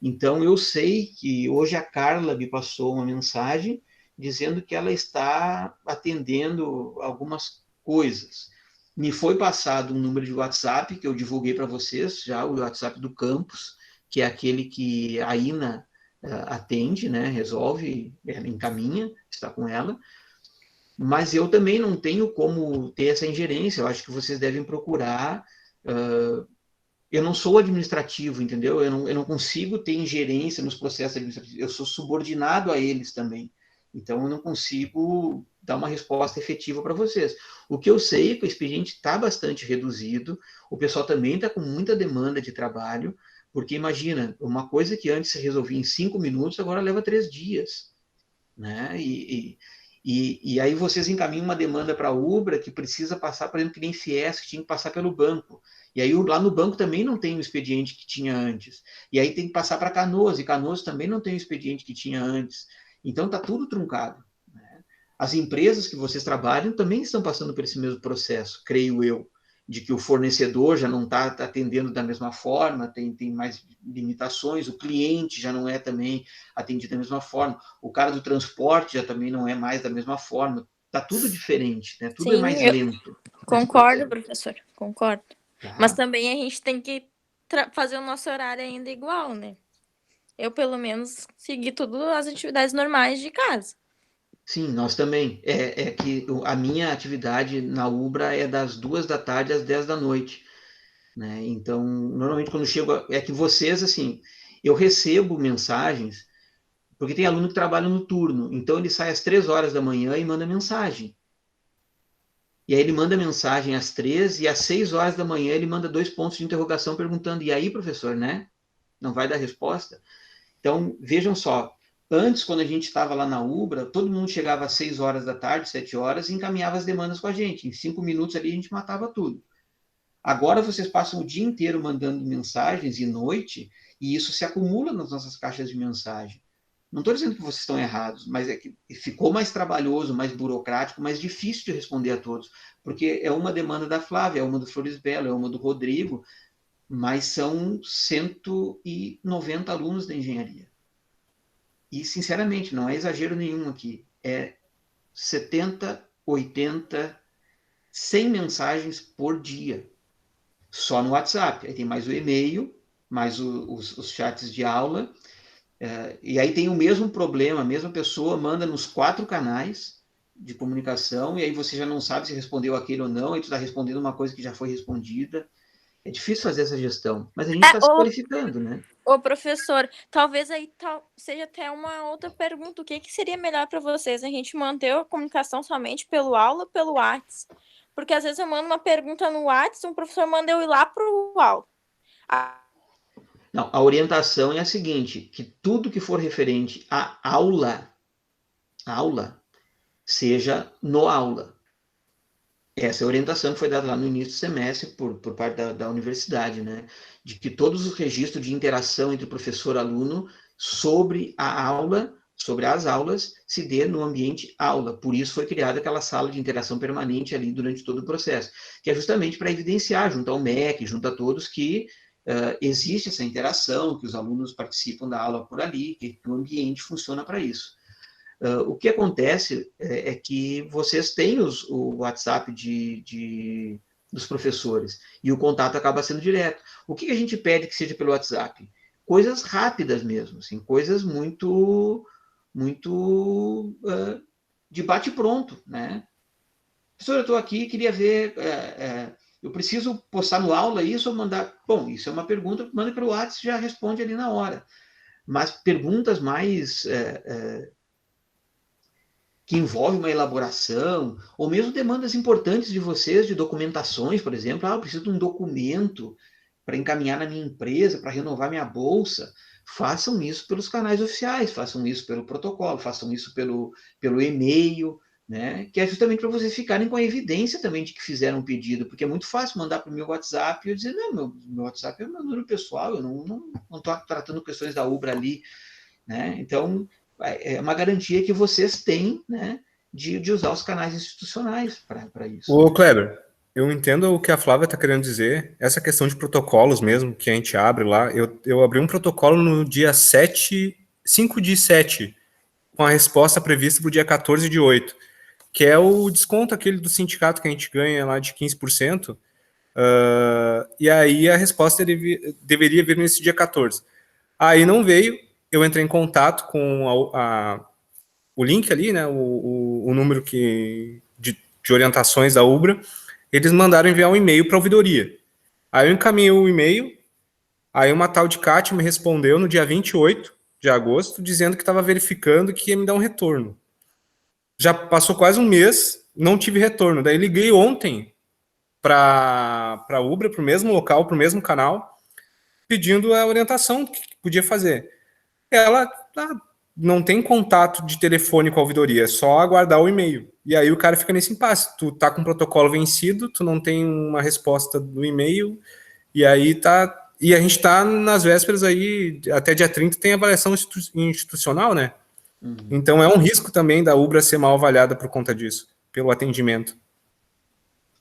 Então, eu sei que hoje a Carla me passou uma mensagem dizendo que ela está atendendo algumas coisas. Me foi passado um número de WhatsApp, que eu divulguei para vocês, já o WhatsApp do campus, que é aquele que a Ina atende, né, resolve, ela encaminha, está com ela, mas eu também não tenho como ter essa ingerência, eu acho que vocês devem procurar, eu não sou administrativo, entendeu? Eu não consigo ter ingerência nos processos administrativos, eu sou subordinado a eles também, então eu não consigo dar uma resposta efetiva para vocês. O que eu sei é que o expediente está bastante reduzido, o pessoal também está com muita demanda de trabalho, porque imagina, uma coisa que antes se resolvia em 5 minutos, agora leva 3 dias, né? E aí vocês encaminham uma demanda para a Ubra que precisa passar, por exemplo, que nem Fies, que tinha que passar pelo banco. E aí lá no banco também não tem o expediente que tinha antes. E aí tem que passar para Canoas, e Canoas também não tem o expediente que tinha antes. Então está tudo truncado, né? As empresas que vocês trabalham também estão passando por esse mesmo processo, creio eu, de que o fornecedor já não está atendendo da mesma forma, tem mais limitações, o cliente já não é também atendido da mesma forma, o cara do transporte já também não é mais da mesma forma, está tudo diferente, né? Tudo é mais lento. Concordo, professor, concordo. Tá. Mas também a gente tem que fazer o nosso horário ainda igual, né? Eu, pelo menos, segui todas as atividades normais de casa. Sim, nós também. É que a minha atividade na Ubra é das 2 da tarde às 10 da noite, né? Então, normalmente quando eu chego, é que vocês, assim, eu recebo mensagens, porque tem aluno que trabalha no turno, então ele sai às 3 horas da manhã e manda mensagem. E aí ele manda mensagem às 3 e às 6 horas da manhã ele manda 2 pontos de interrogação perguntando, e aí, professor, né? Não vai dar resposta? Então, vejam só, antes, quando a gente estava lá na Ubra, todo mundo chegava às 6 horas da tarde, 7 horas, e encaminhava as demandas com a gente. Em 5 minutos ali a gente matava tudo. Agora vocês passam o dia inteiro mandando mensagens e noite, e isso se acumula nas nossas caixas de mensagem. Não estou dizendo que vocês estão errados, mas é que ficou mais trabalhoso, mais burocrático, mais difícil de responder a todos, porque é uma demanda da Flávia, é uma do Florisbelo, é uma do Rodrigo, mas são 190 alunos da engenharia. E, sinceramente, não é exagero nenhum aqui, é 70, 80, 100 mensagens por dia, só no WhatsApp. Aí tem mais o e-mail, mais os chats de aula, e aí tem o mesmo problema, a mesma pessoa manda nos 4 canais de comunicação, e aí você já não sabe se respondeu aquele ou não, e tu está respondendo uma coisa que já foi respondida. É difícil fazer essa gestão, mas a gente está se qualificando, né? Ô, professor, talvez aí seja até uma outra pergunta. O que seria melhor para vocês? A gente manter a comunicação somente pelo aula ou pelo WhatsApp? Porque às vezes eu mando uma pergunta no WhatsApp, o professor manda eu ir lá para o aula. Não, a orientação é a seguinte, que tudo que for referente à aula, seja no aula. Essa é a orientação que foi dada lá no início do semestre por parte da universidade, né? De que todos os registros de interação entre professor e aluno sobre a aula, sobre as aulas, se dê no ambiente aula. Por isso foi criada aquela sala de interação permanente ali durante todo o processo, que é justamente para evidenciar, junto ao MEC, junto a todos, que existe essa interação, que os alunos participam da aula por ali, que o ambiente funciona para isso. O que acontece é que vocês têm o WhatsApp dos professores e o contato acaba sendo direto. O que a gente pede que seja pelo WhatsApp? Coisas rápidas mesmo, assim, coisas muito de bate-pronto, né? Professor, eu estou aqui, queria ver, eu preciso postar no aula isso ou mandar... Bom, isso é uma pergunta, manda para o WhatsApp e já responde ali na hora. Mas perguntas mais... que envolve uma elaboração, ou mesmo demandas importantes de vocês, de documentações, por exemplo, eu preciso de um documento para encaminhar na minha empresa, para renovar minha bolsa, façam isso pelos canais oficiais, façam isso pelo protocolo, façam isso pelo e-mail, né? Que é justamente para vocês ficarem com a evidência também de que fizeram um pedido, porque é muito fácil mandar para o meu WhatsApp e eu dizer, não, meu WhatsApp é o meu número pessoal, eu não estou tratando questões da Ubra ali, né? Então, é uma garantia que vocês têm, né, de usar os canais institucionais para isso. Ô, Kleber, eu entendo o que a Flávia está querendo dizer, essa questão de protocolos mesmo, que a gente abre lá, eu abri um protocolo no dia 5 de 7, com a resposta prevista para o dia 14 de 8. que é o desconto aquele do sindicato que a gente ganha lá de 15%. E aí a resposta deveria vir nesse dia 14. Aí não veio, eu entrei em contato com o link ali, né, o número de orientações da Ubra, eles mandaram enviar um e-mail para a ouvidoria. Aí eu encaminhei o e-mail, aí uma tal de Kátia me respondeu no dia 28 de agosto, dizendo que estava verificando que ia me dar um retorno. Já passou quase um mês, não tive retorno. Daí liguei ontem para a Ubra, para o mesmo local, para o mesmo canal, pedindo a orientação do que podia fazer. Ela não tem contato de telefone com a ouvidoria, é só aguardar o e-mail. E aí o cara fica nesse impasse. Tu tá com o protocolo vencido, tu não tem uma resposta do e-mail, e aí tá. E a gente tá nas vésperas aí, até dia 30 tem avaliação institucional, né? Então é um risco também da Ubra ser mal avaliada por conta disso, pelo atendimento.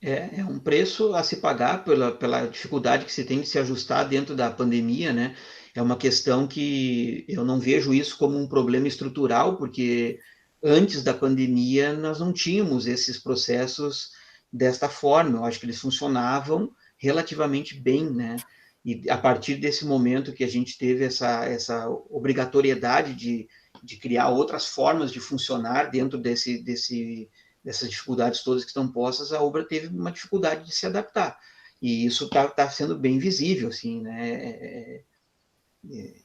É um preço a se pagar pela dificuldade que se tem de se ajustar dentro da pandemia, né? É uma questão que eu não vejo isso como um problema estrutural, porque antes da pandemia nós não tínhamos esses processos desta forma. Eu acho que eles funcionavam relativamente bem, né? E a partir desse momento que a gente teve essa obrigatoriedade de criar outras formas de funcionar dentro dessas dificuldades todas que estão postas, a Ubra teve uma dificuldade de se adaptar. E isso está sendo bem visível, assim, né?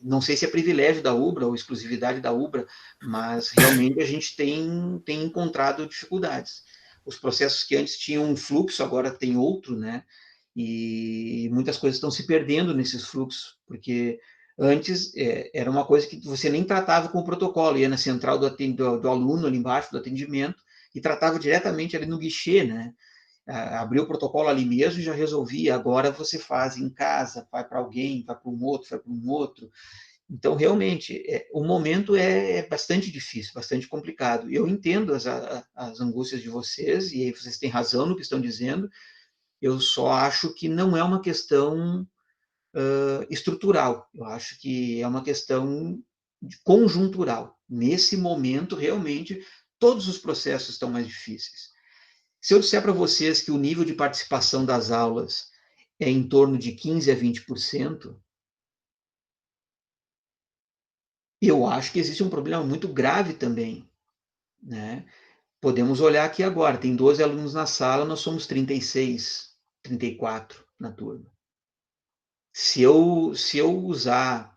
Não sei se é privilégio da Ubra ou exclusividade da Ubra, mas realmente a gente tem encontrado dificuldades. Os processos que antes tinham um fluxo, agora tem outro, né? E muitas coisas estão se perdendo nesses fluxos, porque antes era uma coisa que você nem tratava com o protocolo, ia na central do aluno ali embaixo do atendimento e tratava diretamente ali no guichê, né? Abriu o protocolo ali mesmo e já resolvia. Agora você faz em casa, vai para alguém, vai para um outro, vai para um outro. Então, realmente, o momento é bastante difícil, bastante complicado. Eu entendo as angústias de vocês, e aí vocês têm razão no que estão dizendo. Eu só acho que não é uma questão estrutural. Eu acho que é uma questão conjuntural. Nesse momento, realmente, todos os processos estão mais difíceis. Se eu disser para vocês que o nível de participação das aulas é em torno de 15% a 20%, eu acho que existe um problema muito grave também, né? Podemos olhar aqui agora, tem 12 alunos na sala, nós somos 36, 34 na turma. Se eu usar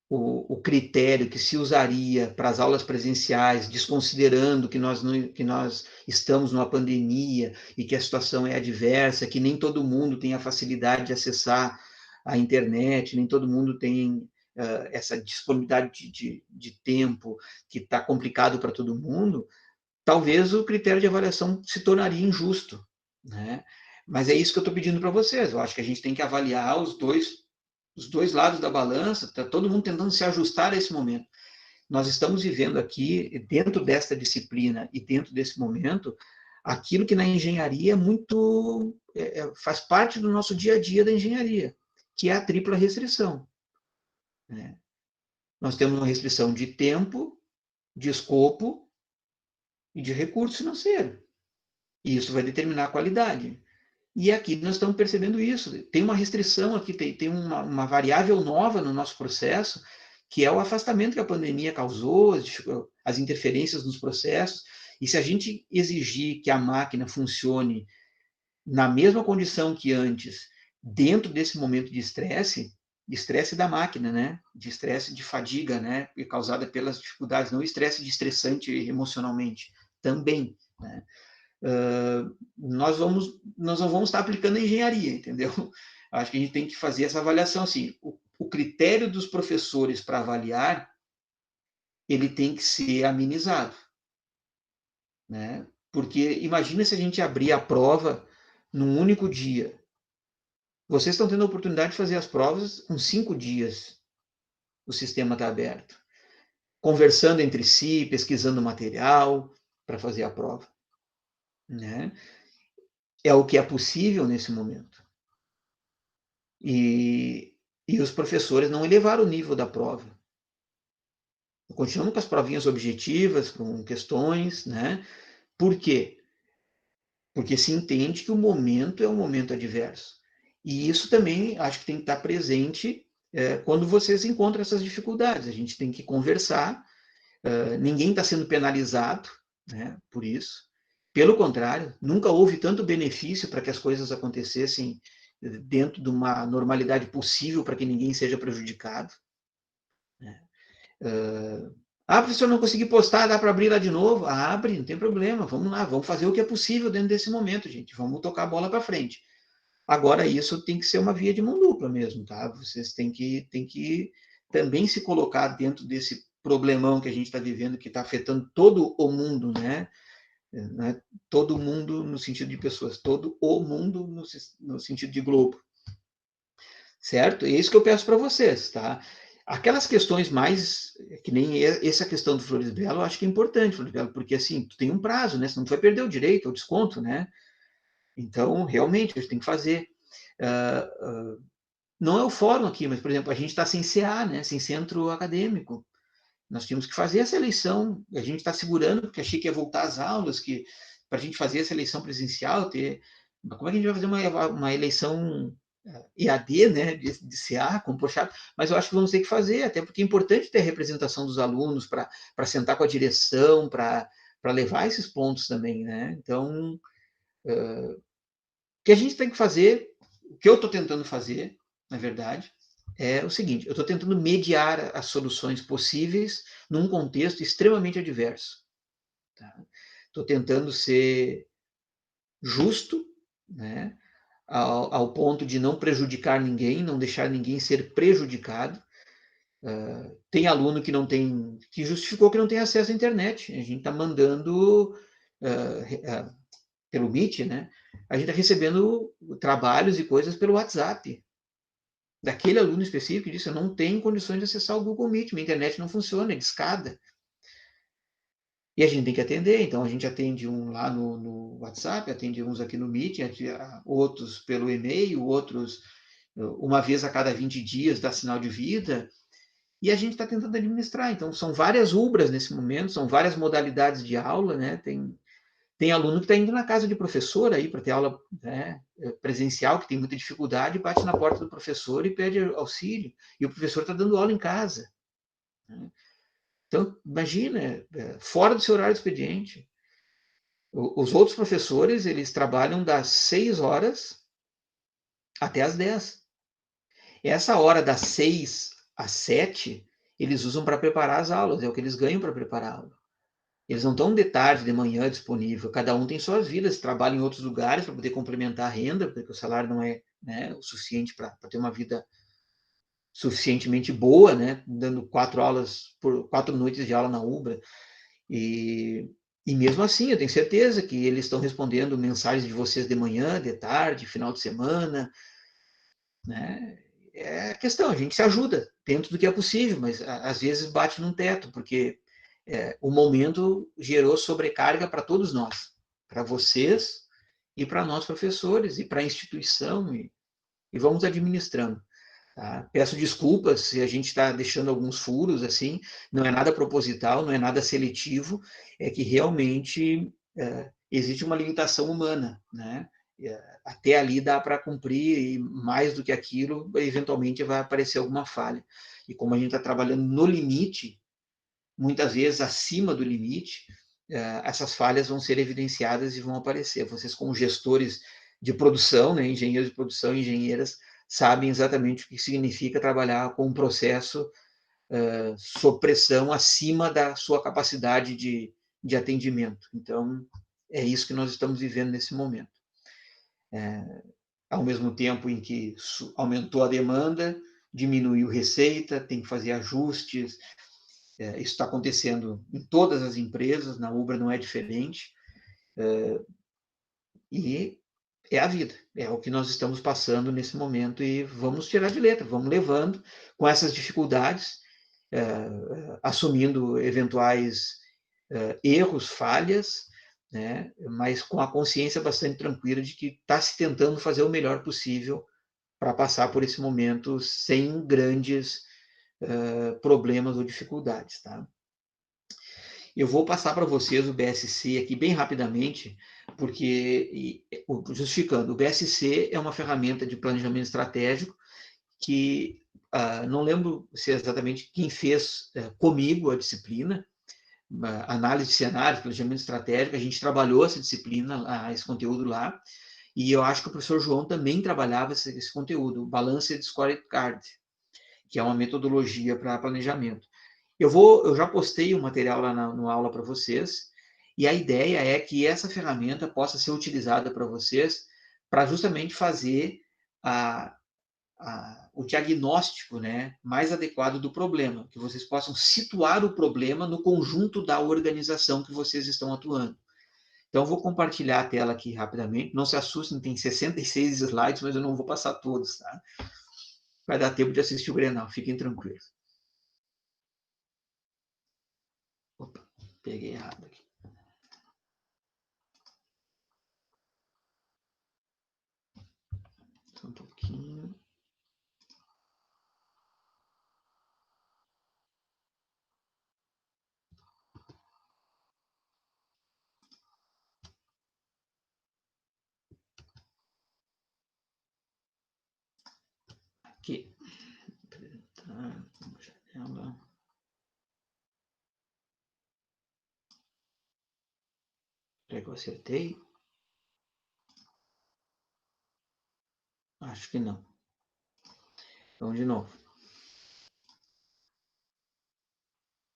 o critério que se usaria para as aulas presenciais, desconsiderando que nós estamos numa pandemia e que a situação é adversa, que nem todo mundo tem a facilidade de acessar a internet, nem todo mundo tem essa disponibilidade de tempo, que está complicado para todo mundo, talvez o critério de avaliação se tornaria injusto, né? Mas é isso que eu estou pedindo para vocês. Eu acho que a gente tem que avaliar os dois lados da balança, está todo mundo tentando se ajustar a esse momento. Nós estamos vivendo aqui, dentro desta disciplina e dentro desse momento, aquilo que na engenharia é muito faz parte do nosso dia a dia da engenharia, que é a tripla restrição, né? Nós temos uma restrição de tempo, de escopo e de recurso financeiro. E isso vai determinar a qualidade. E aqui nós estamos percebendo isso. Tem uma restrição aqui, tem uma variável nova no nosso processo, que é o afastamento que a pandemia causou, as interferências nos processos. E se a gente exigir que a máquina funcione na mesma condição que antes, dentro desse momento de estresse da máquina, né? De estresse de fadiga, né? Causada pelas dificuldades, não estresse de estressante emocionalmente, também, né? Nós não vamos estar aplicando a engenharia, entendeu? Acho que a gente tem que fazer essa avaliação assim. O critério dos professores para avaliar, ele tem que ser amenizado, né? Porque imagina se a gente abrir a prova num único dia. Vocês estão tendo a oportunidade de fazer as provas com 5 dias. O sistema está aberto, conversando entre si, pesquisando material para fazer a prova, né? É o que é possível nesse momento. E os professores não elevaram o nível da prova. Continuamos com as provinhas objetivas, com questões, né? Por quê? Porque se entende que o momento é um momento adverso. E isso também acho que tem que estar presente quando vocês encontram essas dificuldades. A gente tem que conversar, ninguém está sendo penalizado, né, por isso. Pelo contrário, nunca houve tanto benefício para que as coisas acontecessem dentro de uma normalidade possível para que ninguém seja prejudicado. Né? Professor, não consegui postar, dá para abrir lá de novo? Abre, não tem problema, vamos lá, vamos fazer o que é possível dentro desse momento, gente, vamos tocar a bola para frente. Agora, isso tem que ser uma via de mão dupla mesmo, tá? Vocês têm que também se colocar dentro desse problemão que a gente está vivendo, que está afetando todo o mundo, né? Todo mundo no sentido de pessoas, todo o mundo no sentido de globo. Certo? É isso que eu peço para vocês, tá? Aquelas questões mais, que nem essa questão do Flores Belo, eu acho que é importante, Flores Belo, porque assim, tu tem um prazo, né? Senão tu vai perder o direito, o desconto, né? Então, realmente, a gente tem que fazer. Não é o fórum aqui, mas, por exemplo, a gente está sem CA, né? Sem centro acadêmico. Nós tínhamos que fazer essa eleição, a gente está segurando, porque achei que ia voltar às aulas, que para a gente fazer essa eleição presencial, como é que a gente vai fazer uma eleição EAD, né, de CA, com puxado, mas eu acho que vamos ter que fazer, até porque é importante ter a representação dos alunos para sentar com a direção, para levar esses pontos também, né? Então, o que a gente tem que fazer, o que eu estou tentando fazer, na verdade, é o seguinte: eu estou tentando mediar as soluções possíveis num contexto extremamente adverso. Estou tentando ser justo, né, ao ponto de não prejudicar ninguém, não deixar ninguém ser prejudicado. Tem aluno que não tem, que justificou que não tem acesso à internet. A gente está mandando pelo Meet, né? A gente está recebendo trabalhos e coisas pelo WhatsApp. Daquele aluno específico que disse: eu não tenho condições de acessar o Google Meet, minha internet não funciona, é discada. E a gente tem que atender, então a gente atende um lá no WhatsApp, atende uns aqui no Meet, outros pelo e-mail, outros uma vez a cada 20 dias dá sinal de vida, e a gente está tentando administrar. Então, são várias ubras nesse momento, são várias modalidades de aula, né? Tem aluno que está indo na casa de professor aí para ter aula, né, presencial, que tem muita dificuldade, bate na porta do professor e pede auxílio, e o professor está dando aula em casa. Né? Então, imagina, fora do seu horário de expediente. Os outros professores, eles trabalham das 6 horas até as 10. Essa hora das 6 às 7, eles usam para preparar as aulas, é o que eles ganham para preparar a aula. Eles não estão de tarde, de manhã disponível, cada um tem suas vidas, trabalham em outros lugares para poder complementar a renda, porque o salário não é, né, o suficiente para ter uma vida suficientemente boa, né, dando 4 noites de aula na Ubra. E mesmo assim, eu tenho certeza que eles estão respondendo mensagens de vocês de manhã, de tarde, final de semana, né? É a questão, a gente se ajuda dentro do que é possível, mas às vezes bate num teto, porque o momento gerou sobrecarga para todos nós, para vocês e para nós professores, e para a instituição, e vamos administrando. Tá? Peço desculpas se a gente está deixando alguns furos, assim, não é nada proposital, não é nada seletivo, é que realmente existe uma limitação humana, né? Até ali dá para cumprir, e mais do que aquilo, eventualmente vai aparecer alguma falha. E como a gente está trabalhando no limite, muitas vezes acima do limite, essas falhas vão ser evidenciadas e vão aparecer. Vocês, como gestores de produção, né, engenheiros de produção, engenheiras, sabem exatamente o que significa trabalhar com um processo sob pressão acima da sua capacidade de atendimento. Então, é isso que nós estamos vivendo nesse momento. Ao mesmo tempo em que aumentou a demanda, diminuiu receita, tem que fazer ajustes. Isso está acontecendo em todas as empresas, na Ubra não é diferente. E é a vida, é o que nós estamos passando nesse momento, e vamos tirar de letra, vamos levando com essas dificuldades, assumindo eventuais erros, falhas, né, mas com a consciência bastante tranquila de que está se tentando fazer o melhor possível para passar por esse momento sem grandes problemas ou dificuldades. Tá? Eu vou passar para vocês o BSC aqui bem rapidamente, porque, justificando, o BSC é uma ferramenta de planejamento estratégico que, não lembro se é exatamente quem fez comigo a disciplina, análise de cenários, planejamento estratégico, a gente trabalhou essa disciplina, esse conteúdo lá, e eu acho que o professor João também trabalhava esse conteúdo, o Balanced Scorecard, que é uma metodologia para planejamento. Eu já postei o material lá no aula para vocês, e a ideia é que essa ferramenta possa ser utilizada para vocês para justamente fazer o diagnóstico, né, mais adequado do problema, que vocês possam situar o problema no conjunto da organização que vocês estão atuando. Então, vou compartilhar a tela aqui rapidamente. Não se assustem, tem 66 slides, mas eu não vou passar todos, tá? Vai dar tempo de assistir o Grenal, fiquem tranquilos. Opa, peguei errado aqui. Só um pouquinho. Aqui. Apresentar, janela. Será que eu acertei? Acho que não. Então, de novo.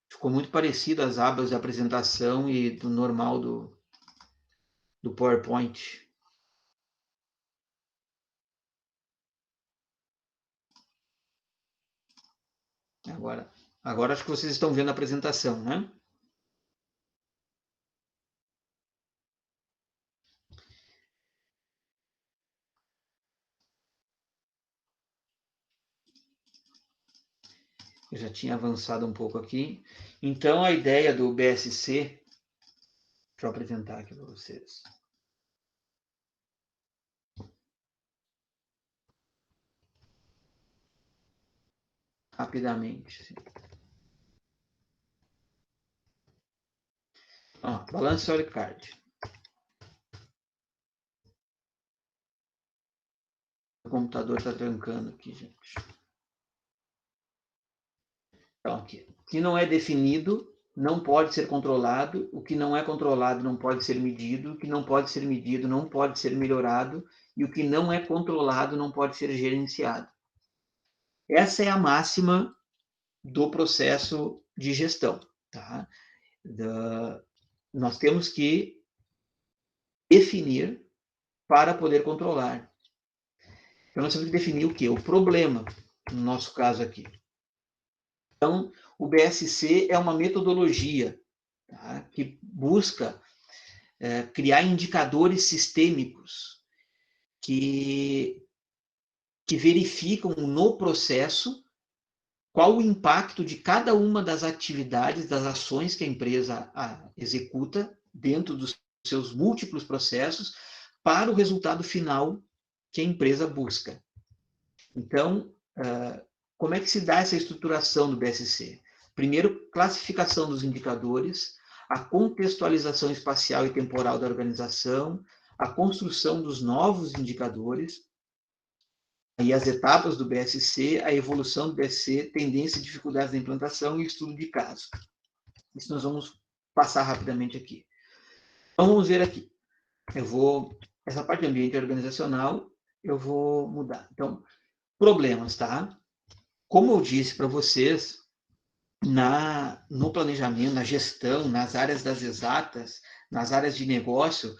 Ficou muito parecido as abas de apresentação e do normal do PowerPoint. Agora acho que vocês estão vendo a apresentação, né? Eu já tinha avançado um pouco aqui. Então, a ideia do BSC, deixa eu apresentar aqui para vocês. Rapidamente. Balance Scorecard. O computador está trancando aqui, gente. Então, aqui. O que não é definido não pode ser controlado, o que não é controlado não pode ser medido, o que não pode ser medido não pode ser melhorado, e o que não é controlado não pode ser gerenciado. Essa é a máxima do processo de gestão. Tá? Nós temos que definir para poder controlar. Então, nós temos que definir o quê? O problema, no nosso caso aqui. Então, o BSC é uma metodologia, tá, que busca criar indicadores sistêmicos que verificam no processo qual o impacto de cada uma das atividades, das ações que a empresa executa dentro dos seus múltiplos processos para o resultado final que a empresa busca. Então, como é que se dá essa estruturação do BSC? Primeiro, classificação dos indicadores, a contextualização espacial e temporal da organização, a construção dos novos indicadores, aí as etapas do BSC, a evolução do BSC, tendência e dificuldades da implantação e estudo de caso. Isso nós vamos passar rapidamente aqui. Então, vamos ver aqui. Essa parte de ambiente organizacional, eu vou mudar. Então, problemas, tá? Como eu disse para vocês, no planejamento, na gestão, nas áreas das exatas, nas áreas de negócio,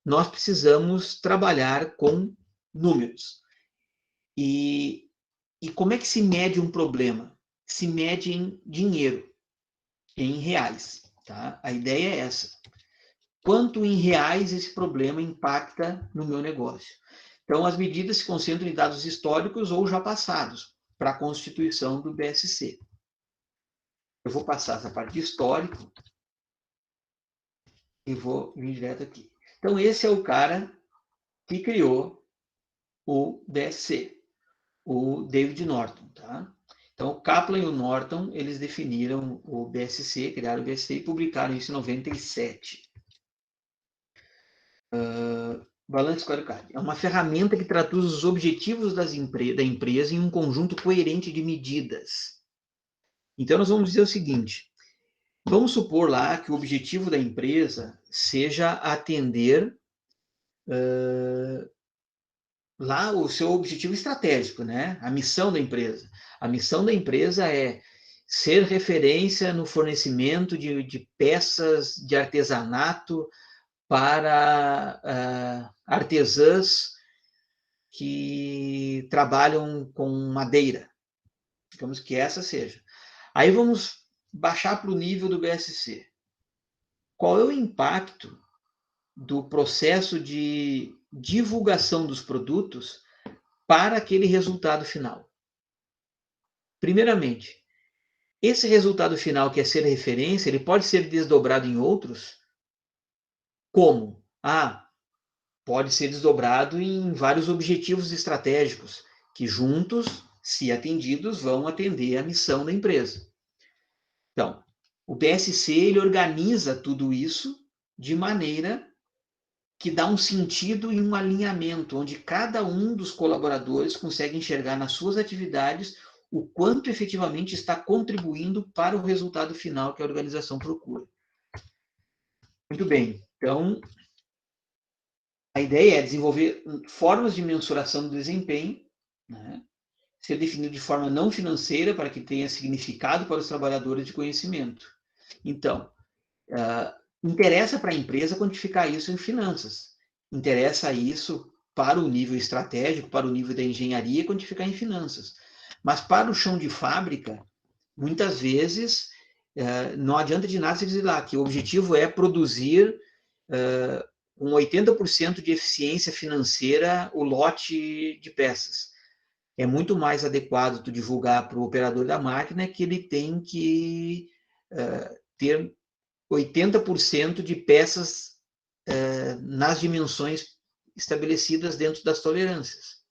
nós precisamos trabalhar com números. E como é que se mede um problema? Se mede em dinheiro, em reais. Tá? A ideia é essa. Quanto em reais esse problema impacta no meu negócio? Então, as medidas se concentram em dados históricos ou já passados, para a constituição do BSC. Eu vou passar essa parte de histórico e vou vir direto aqui. Então, esse é o cara que criou o BSC, o David Norton. Tá? Então, o Kaplan e o Norton, eles definiram o BSC, criaram o BSC e publicaram isso em 97. Balance Scorecard é uma ferramenta que traduz os objetivos da empresa em um conjunto coerente de medidas. Então, nós vamos dizer o seguinte, vamos supor lá que o objetivo da empresa seja atender lá o seu objetivo estratégico, né? A missão da empresa. A missão da empresa é ser referência no fornecimento de peças de artesanato para artesãs que trabalham com madeira. Digamos que essa seja. Aí vamos baixar para o nível do BSC. Qual é o impacto do processo de divulgação dos produtos para aquele resultado final? Primeiramente, esse resultado final que é ser referência, ele pode ser desdobrado em outros? Como? Pode ser desdobrado em vários objetivos estratégicos que juntos, se atendidos, vão atender a missão da empresa. Então, o BSC ele organiza tudo isso de maneira que dá um sentido e um alinhamento, onde cada um dos colaboradores consegue enxergar nas suas atividades o quanto efetivamente está contribuindo para o resultado final que a organização procura. Muito bem, então, a ideia é desenvolver formas de mensuração do desempenho, né? Ser definido de forma não financeira para que tenha significado para os trabalhadores de conhecimento. Então, interessa para a empresa quantificar isso em finanças. Interessa isso para o nível estratégico, para o nível da engenharia, quantificar em finanças. Mas para o chão de fábrica, muitas vezes, não adianta de nada você dizer lá que o objetivo é produzir com 80% de eficiência financeira o lote de peças. É muito mais adequado tu divulgar para o operador da máquina que ele tem que ter 80% de peças nas dimensões estabelecidas dentro das tolerâncias.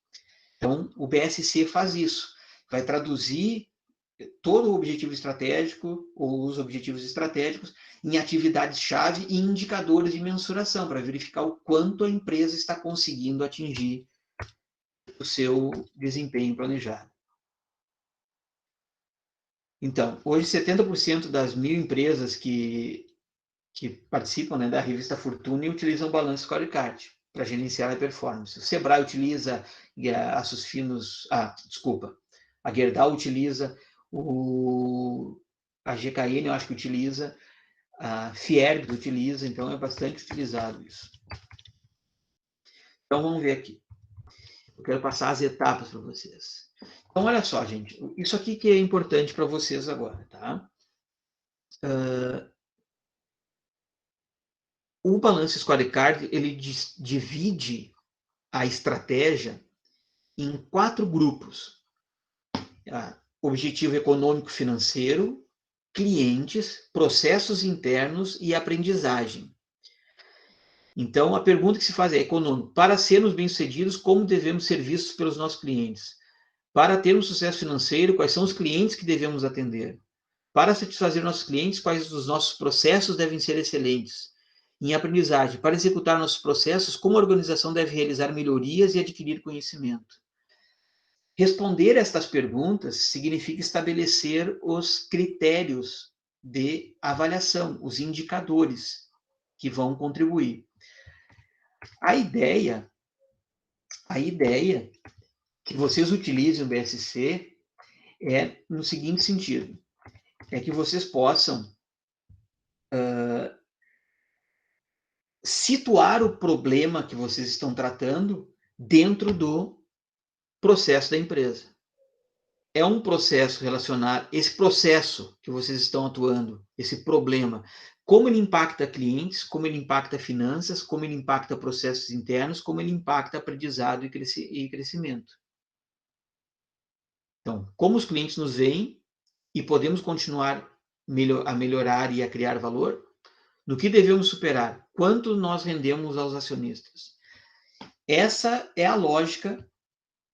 Então, o BSC faz isso. Vai traduzir todo o objetivo estratégico, ou os objetivos estratégicos, em atividades-chave e indicadores de mensuração, para verificar o quanto a empresa está conseguindo atingir o seu desempenho planejado. Então, hoje 70% das 1.000 empresas que participam, né, da revista Fortune utilizam o Balance Scorecard para gerenciar a performance. O Sebrae utiliza, a Gerdau utiliza, a GKN eu acho que utiliza, a Fierg utiliza, então é bastante utilizado isso. Então vamos ver aqui. Eu quero passar as etapas para vocês. Então olha só, gente, isso aqui que é importante para vocês agora, tá? O Balance Scorecard, ele divide a estratégia em 4 grupos. Objetivo econômico financeiro, clientes, processos internos e aprendizagem. Então, a pergunta que se faz é econômico. Para sermos bem-sucedidos, como devemos ser vistos pelos nossos clientes? Para termos sucesso financeiro, quais são os clientes que devemos atender? Para satisfazer nossos clientes, quais dos nossos processos devem ser excelentes? Em aprendizagem, para executar nossos processos, como a organização deve realizar melhorias e adquirir conhecimento? Responder estas perguntas significa estabelecer os critérios de avaliação, os indicadores que vão contribuir. A ideia que vocês utilizem o BSC é no seguinte sentido, é que vocês possam situar o problema que vocês estão tratando dentro do processo da empresa. É um processo relacionado, esse processo que vocês estão atuando, esse problema, como ele impacta clientes, como ele impacta finanças, como ele impacta processos internos, como ele impacta aprendizado e crescimento. Então, como os clientes nos veem e podemos continuar a melhorar e a criar valor? No que devemos superar? Quanto nós rendemos aos acionistas? Essa é a lógica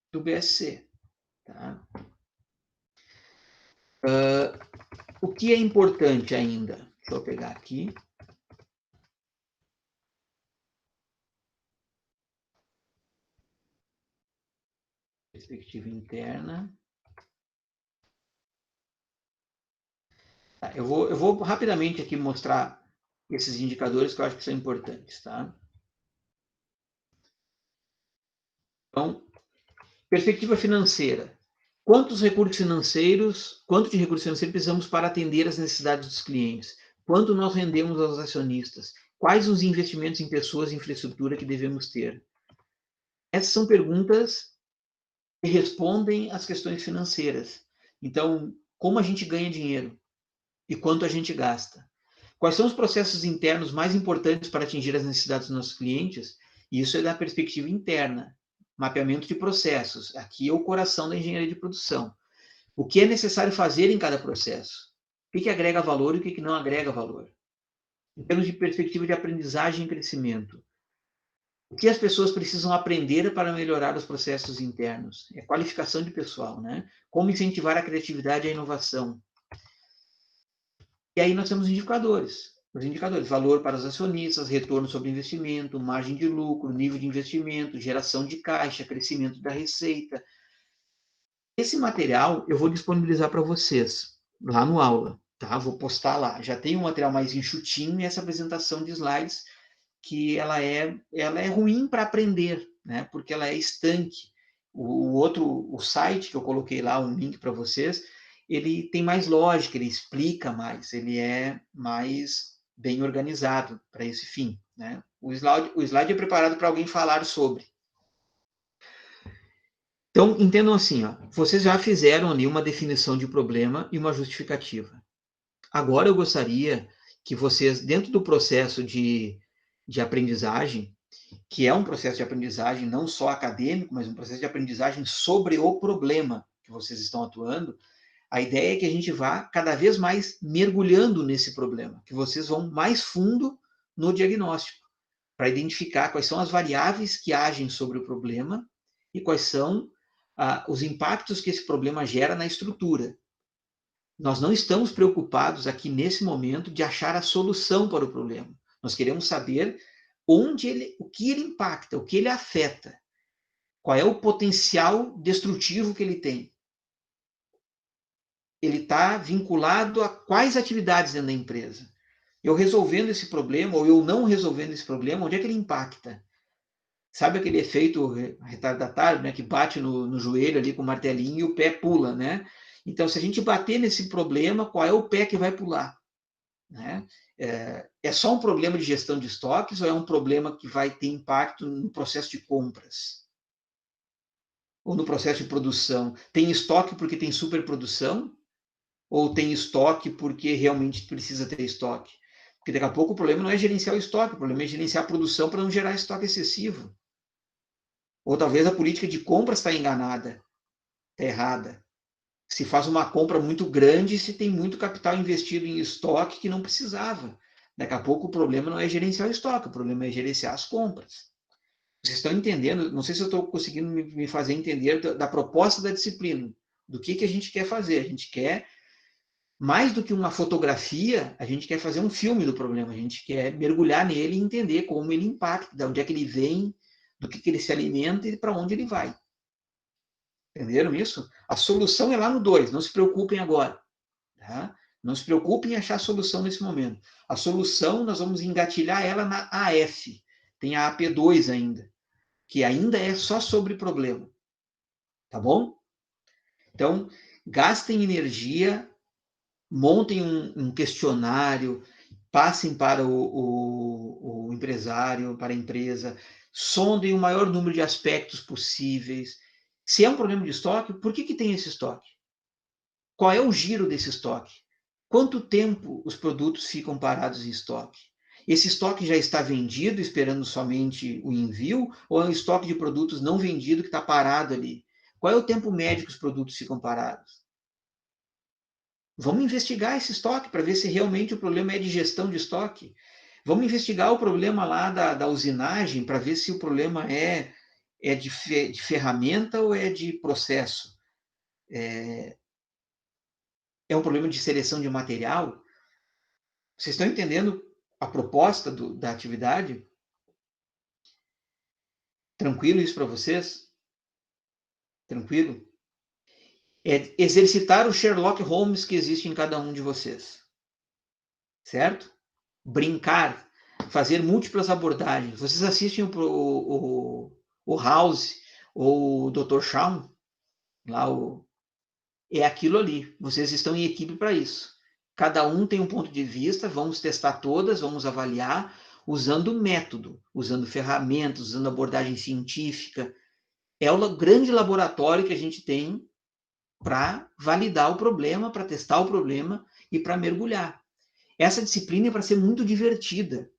do BSC. Tá? O que é importante ainda? Deixa eu pegar aqui. Perspectiva interna. Tá, eu vou rapidamente aqui mostrar esses indicadores que eu acho que são importantes, tá? Então, perspectiva financeira. Quanto de recursos financeiros precisamos para atender as necessidades dos clientes? Quanto nós rendemos aos acionistas? Quais os investimentos em pessoas e infraestrutura que devemos ter? Essas são perguntas que respondem às questões financeiras. Então, como a gente ganha dinheiro e quanto a gente gasta? Quais são os processos internos mais importantes para atingir as necessidades dos nossos clientes? Isso é da perspectiva interna, mapeamento de processos. Aqui é o coração da engenharia de produção. O que é necessário fazer em cada processo? O que agrega valor e o que não agrega valor? Em termos de perspectiva de aprendizagem e crescimento, o que as pessoas precisam aprender para melhorar os processos internos? É qualificação de pessoal, né? Como incentivar a criatividade e a inovação? E aí nós temos indicadores. Os indicadores, valor para os acionistas, retorno sobre investimento, margem de lucro, nível de investimento, geração de caixa, crescimento da receita. Esse material eu vou disponibilizar para vocês lá no aula, tá? Vou postar lá. Já tem um material mais enxutinho e essa apresentação de slides que ela é ruim para aprender, né? Porque ela é estanque. O site que eu coloquei lá, um link para vocês, ele tem mais lógica, ele explica mais, ele é mais bem organizado para esse fim, né? O slide é preparado para alguém falar sobre. Então, entendam assim, ó, vocês já fizeram ali uma definição de problema e uma justificativa. Agora eu gostaria que vocês, dentro do processo de aprendizagem, que é um processo de aprendizagem não só acadêmico, mas um processo de aprendizagem sobre o problema que vocês estão atuando, a ideia é que a gente vá cada vez mais mergulhando nesse problema, que vocês vão mais fundo no diagnóstico, para identificar quais são as variáveis que agem sobre o problema e quais são os impactos que esse problema gera na estrutura. Nós não estamos preocupados aqui nesse momento de achar a solução para o problema. Nós queremos saber o que ele impacta, o que ele afeta, qual é o potencial destrutivo que ele tem. Ele está vinculado a quais atividades dentro da empresa. Eu resolvendo esse problema, ou eu não resolvendo esse problema, onde é que ele impacta? Sabe aquele efeito retardatário, né, que bate no joelho ali com o martelinho e o pé pula, né? Então, se a gente bater nesse problema, qual é o pé que vai pular? Né? É só um problema de gestão de estoques ou é um problema que vai ter impacto no processo de compras? Ou no processo de produção? Tem estoque porque tem superprodução? Ou tem estoque porque realmente precisa ter estoque? Porque daqui a pouco o problema não é gerenciar o estoque, o problema é gerenciar a produção para não gerar estoque excessivo. Ou talvez a política de compras está enganada, está errada. Se faz uma compra muito grande, se tem muito capital investido em estoque que não precisava. Daqui a pouco o problema não é gerenciar o estoque, o problema é gerenciar as compras. Vocês estão entendendo? Não sei se eu estou conseguindo me fazer entender da proposta da disciplina, do que a gente quer fazer. A gente quer, mais do que uma fotografia, a gente quer fazer um filme do problema. A gente quer mergulhar nele e entender como ele impacta, de onde é que ele vem, do que ele se alimenta e para onde ele vai. Entenderam isso? A solução é lá no 2, não se preocupem agora. Tá? Não se preocupem em achar a solução nesse momento. A solução, nós vamos engatilhar ela na AF. Tem a AP2 ainda, que ainda é só sobre problema. Tá bom? Então, gastem energia, montem um questionário, passem para o empresário, para a empresa, sondem o maior número de aspectos possíveis. Se é um problema de estoque, por que tem esse estoque? Qual é o giro desse estoque? Quanto tempo os produtos ficam parados em estoque? Esse estoque já está vendido, esperando somente o envio, ou é um estoque de produtos não vendido que está parado ali? Qual é o tempo médio que os produtos ficam parados? Vamos investigar esse estoque para ver se realmente o problema é de gestão de estoque. Vamos investigar o problema lá da usinagem para ver se o problema é de ferramenta ou é de processo. é um problema de seleção de material. Vocês estão entendendo a proposta da atividade? Tranquilo isso para vocês? Tranquilo? É exercitar o Sherlock Holmes que existe em cada um de vocês. Certo? Brincar, fazer múltiplas abordagens. Vocês assistem o House ou o Dr. Shawn? Lá é aquilo ali. Vocês estão em equipe para isso. Cada um tem um ponto de vista, vamos testar todas, vamos avaliar, usando método, usando ferramentas, usando abordagem científica. É o grande laboratório que a gente tem para validar o problema, para testar o problema e para mergulhar. Essa disciplina é para ser muito divertida.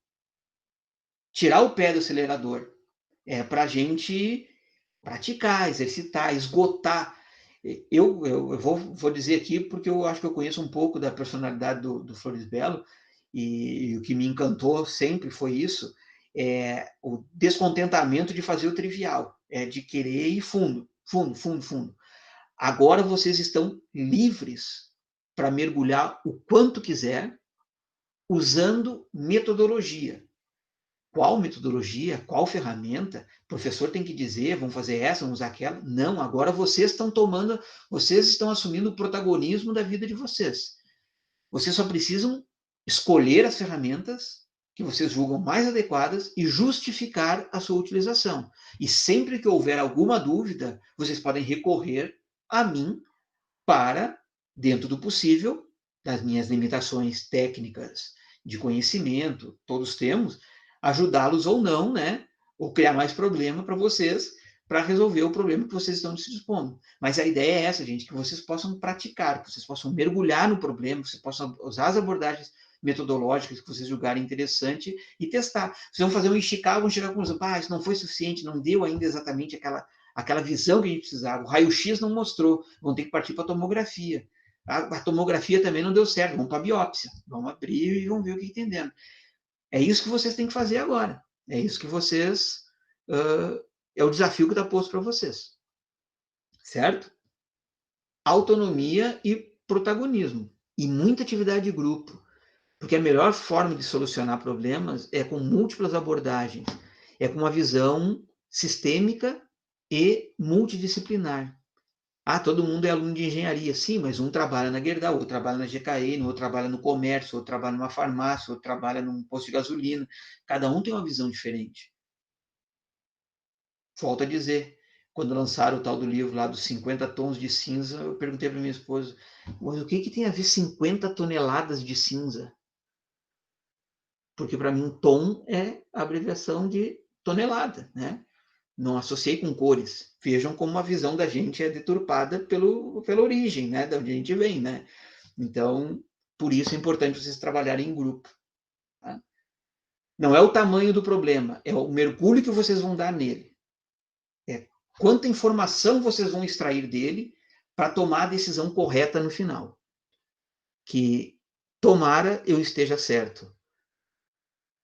Tirar o pé do acelerador. É para a gente praticar, exercitar, esgotar. Eu vou dizer aqui porque eu acho que eu conheço um pouco da personalidade do Floresbello e o que me encantou sempre foi isso, o descontentamento de fazer o trivial, de querer ir fundo, fundo, fundo, fundo. Agora vocês estão livres para mergulhar o quanto quiser, usando metodologia. Qual metodologia? Qual ferramenta? O professor tem que dizer, vamos fazer essa, vamos usar aquela? Não, agora vocês estão assumindo o protagonismo da vida de vocês. Vocês só precisam escolher as ferramentas que vocês julgam mais adequadas e justificar a sua utilização. E sempre que houver alguma dúvida, vocês podem recorrer a mim para, dentro do possível, das minhas limitações técnicas de conhecimento, todos temos, ajudá-los ou não, né? Ou criar mais problema para vocês, para resolver o problema que vocês estão se dispondo. Mas a ideia é essa, gente, que vocês possam praticar, que vocês possam mergulhar no problema, que vocês possam usar as abordagens metodológicas que vocês julgarem interessante e testar. Vocês vão fazer um esticar, vão chegar com isso não foi suficiente, não deu ainda exatamente aquela visão que a gente precisava. O raio-x não mostrou, vão ter que partir para a tomografia. A tomografia também não deu certo, vamos para a biópsia. Vamos abrir e vamos ver o que está entendendo. É isso que vocês têm que fazer agora. É isso que vocês... é o desafio que está posto para vocês. Certo? Autonomia e protagonismo. E muita atividade de grupo. Porque a melhor forma de solucionar problemas é com múltiplas abordagens. É com uma visão sistêmica e multidisciplinar. Todo mundo é aluno de engenharia. Sim, mas um trabalha na Gerdau, outro trabalha na GKN, outro trabalha no comércio, outro trabalha numa farmácia, outro trabalha num posto de gasolina. Cada um tem uma visão diferente. Volto a dizer, quando lançaram o tal do livro lá dos 50 tons de cinza, eu perguntei para minha esposa, mas o que tem a ver 50 toneladas de cinza? Porque para mim tom é a abreviação de tonelada, né? Não associei com cores. Vejam como a visão da gente é deturpada pela origem, né? Da onde a gente vem, né? Então, por isso é importante vocês trabalharem em grupo. Tá? Não é o tamanho do problema, é o mergulho que vocês vão dar nele. É quanta informação vocês vão extrair dele para tomar a decisão correta no final. Que tomara eu esteja certo.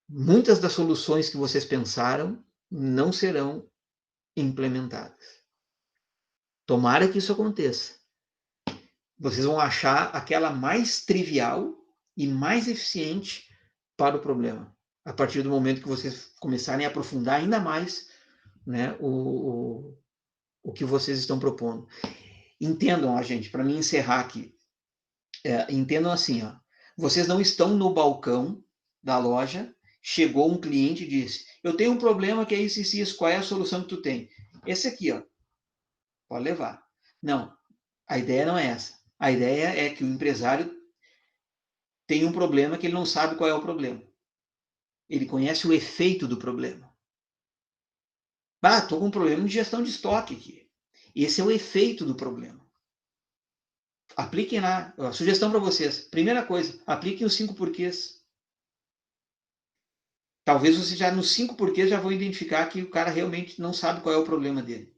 Muitas das soluções que vocês pensaram não serão implementadas. Tomara que isso aconteça. Vocês vão achar aquela mais trivial e mais eficiente para o problema. A partir do momento que vocês começarem a aprofundar ainda mais, né, o que vocês estão propondo. Entendam, gente, para mim encerrar aqui. Entendam assim, vocês não estão no balcão da loja, chegou um cliente e disse, eu tenho um problema que é isso e isso, qual é a solução que tu tem? Esse aqui, pode levar. Não, a ideia não é essa. A ideia é que o empresário tem um problema que ele não sabe qual é o problema. Ele conhece o efeito do problema. Estou com um problema de gestão de estoque aqui. Esse é o efeito do problema. Apliquem lá. Sugestão para vocês. Primeira coisa, apliquem os 5 porquês. Talvez você já nos 5 porquês já vão identificar que o cara realmente não sabe qual é o problema dele.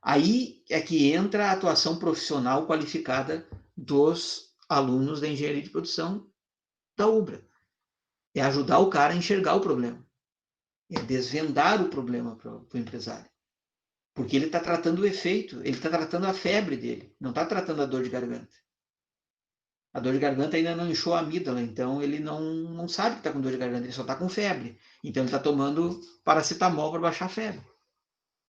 Aí é que entra a atuação profissional qualificada dos alunos da engenharia de produção da UBRA. É ajudar o cara a enxergar o problema. É desvendar o problema para o empresário. Porque ele está tratando o efeito, ele está tratando a febre dele, não está tratando a dor de garganta. A dor de garganta ainda não inchou a amígdala, então ele não sabe que está com dor de garganta, ele só está com febre. Então ele está tomando paracetamol para baixar a febre.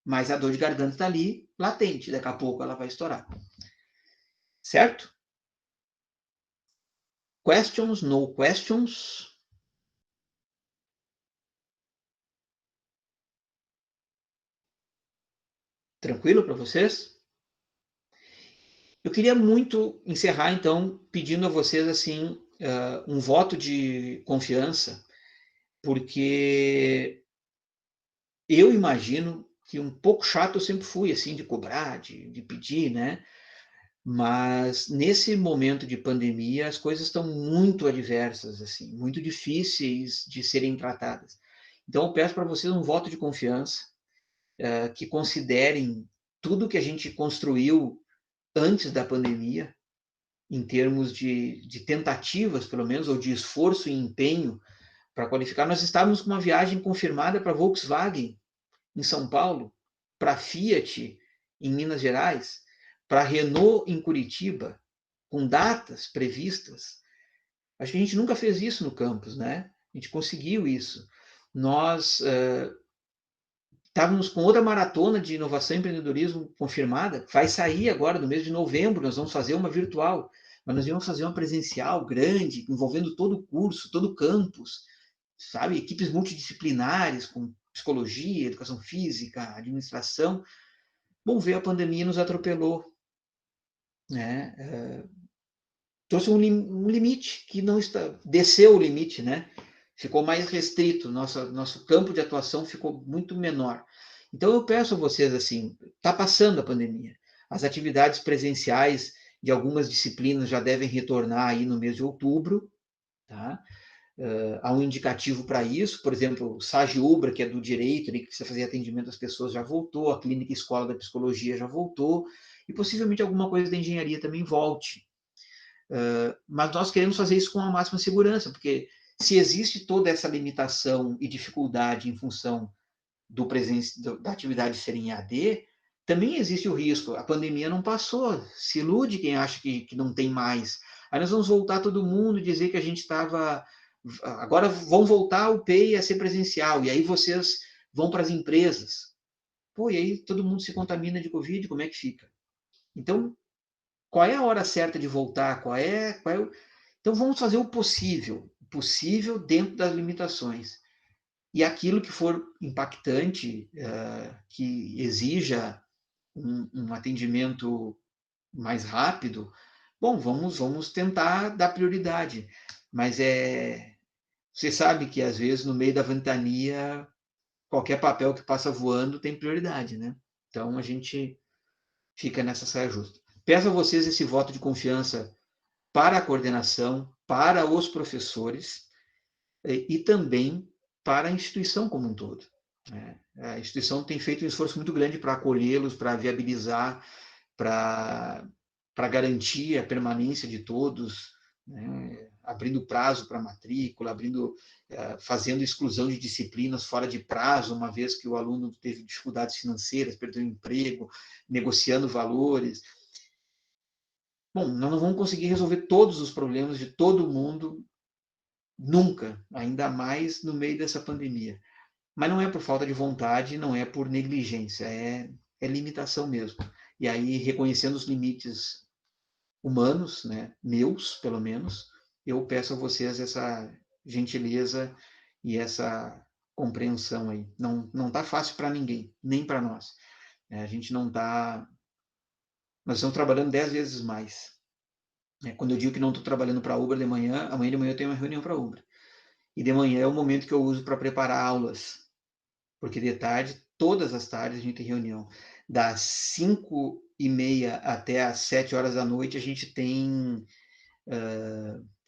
Mas a dor de garganta está ali, latente, daqui a pouco ela vai estourar. Certo? Questions? No questions? Tranquilo para vocês? Eu queria muito encerrar, então, pedindo a vocês assim um voto de confiança, porque eu imagino que um pouco chato eu sempre fui, assim, de cobrar, de pedir, né? Mas nesse momento de pandemia, as coisas estão muito adversas, assim, muito difíceis de serem tratadas. Então, eu peço para vocês um voto de confiança, que considerem tudo que a gente construiu antes da pandemia, em termos de tentativas, pelo menos, ou de esforço e empenho para qualificar. Nós estávamos com uma viagem confirmada para Volkswagen, em São Paulo, para Fiat, em Minas Gerais, para Renault, em Curitiba, com datas previstas. Acho que a gente nunca fez isso no campus, né? A gente conseguiu isso. Nós estávamos com outra maratona de inovação e empreendedorismo confirmada, vai sair agora no mês de novembro, nós vamos fazer uma virtual, mas nós vamos fazer uma presencial grande, envolvendo todo o curso, todo o campus, sabe? Equipes multidisciplinares, com psicologia, educação física, administração. Bom, veio a pandemia e nos atropelou, né? Trouxe um limite que não está, desceu o limite, né? Ficou mais restrito, nosso campo de atuação ficou muito menor. Então eu peço a vocês assim, está passando a pandemia, as atividades presenciais de algumas disciplinas já devem retornar aí no mês de outubro, tá? Há um indicativo para isso, por exemplo, o SAGE-UBRA, que é do direito, que precisa fazer atendimento às pessoas, já voltou, a clínica escola da psicologia já voltou, e possivelmente alguma coisa da engenharia também volte. Mas nós queremos fazer isso com a máxima segurança, porque se existe toda essa limitação e dificuldade em função da atividade ser em AD, também existe o risco. A pandemia não passou, se ilude quem acha que não tem mais. Aí nós vamos voltar todo mundo e dizer que a gente estava... Agora vão voltar o PEI a ser presencial, e aí vocês vão para as empresas. Pô, e aí todo mundo se contamina de Covid, como é que fica? Então, qual é a hora certa de voltar? Então, vamos fazer o possível dentro das limitações. E aquilo que for impactante, que exija um atendimento mais rápido, bom, vamos tentar dar prioridade. Mas você sabe que, às vezes, no meio da ventania, qualquer papel que passa voando tem prioridade, né? Então, a gente fica nessa saia justa. Peço a vocês esse voto de confiança para a coordenação, para os professores e também para a instituição como um todo. A instituição tem feito um esforço muito grande para acolhê-los, para viabilizar, para garantir a permanência de todos, né? Abrindo prazo para matrícula, fazendo exclusão de disciplinas fora de prazo, uma vez que o aluno teve dificuldades financeiras, perdeu o emprego, negociando valores. Bom, nós não vamos conseguir resolver todos os problemas de todo mundo nunca, ainda mais no meio dessa pandemia. Mas não é por falta de vontade, não é por negligência, é limitação mesmo. E aí, reconhecendo os limites humanos, né, meus, pelo menos, eu peço a vocês essa gentileza e essa compreensão aí. Não está fácil para ninguém, nem para nós. A gente não está... Nós estamos trabalhando 10 vezes mais. Quando eu digo que não estou trabalhando para a Uber de manhã, amanhã de manhã eu tenho uma reunião para a Uber. E de manhã é o momento que eu uso para preparar aulas. Porque de tarde, todas as tardes, a gente tem reunião. Das 5h30 até as 7 horas da noite, a gente tem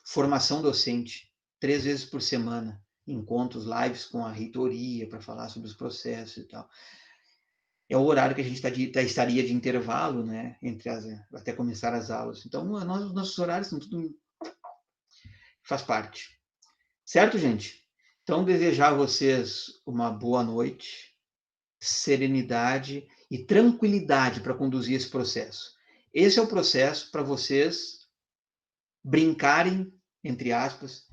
formação docente, 3 vezes por semana. Encontros, lives com a reitoria para falar sobre os processos e tal. É o horário que a gente estaria de intervalo, né, até começar as aulas. Então, nossos horários são tudo... faz parte. Certo, gente? Então, desejar a vocês uma boa noite, serenidade e tranquilidade para conduzir esse processo. Esse é o processo para vocês brincarem, entre aspas,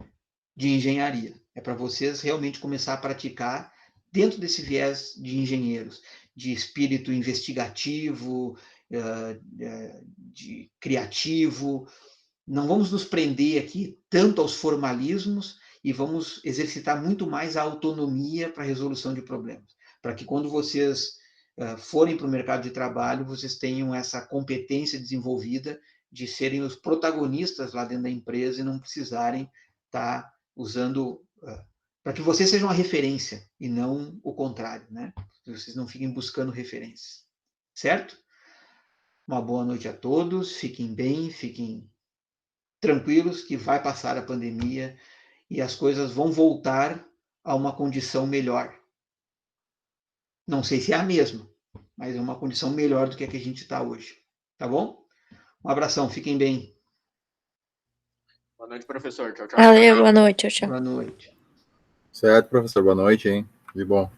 de engenharia. É para vocês realmente começar a praticar dentro desse viés de engenheiros, de espírito investigativo, de criativo. Não vamos nos prender aqui tanto aos formalismos e vamos exercitar muito mais a autonomia para a resolução de problemas, para que quando vocês forem para o mercado de trabalho, vocês tenham essa competência desenvolvida de serem os protagonistas lá dentro da empresa e não precisarem estar usando, para que vocês sejam a referência e não o contrário, né? Que vocês não fiquem buscando referências, certo? Uma boa noite a todos, fiquem bem, fiquem tranquilos que vai passar a pandemia e as coisas vão voltar a uma condição melhor. Não sei se é a mesma, mas é uma condição melhor do que a que a gente está hoje. Tá bom? Um abração, fiquem bem. Boa noite, professor. Tchau, tchau. Valeu, boa noite, tchau, tchau. Boa noite. Certo, professor. Boa noite, hein? De bom.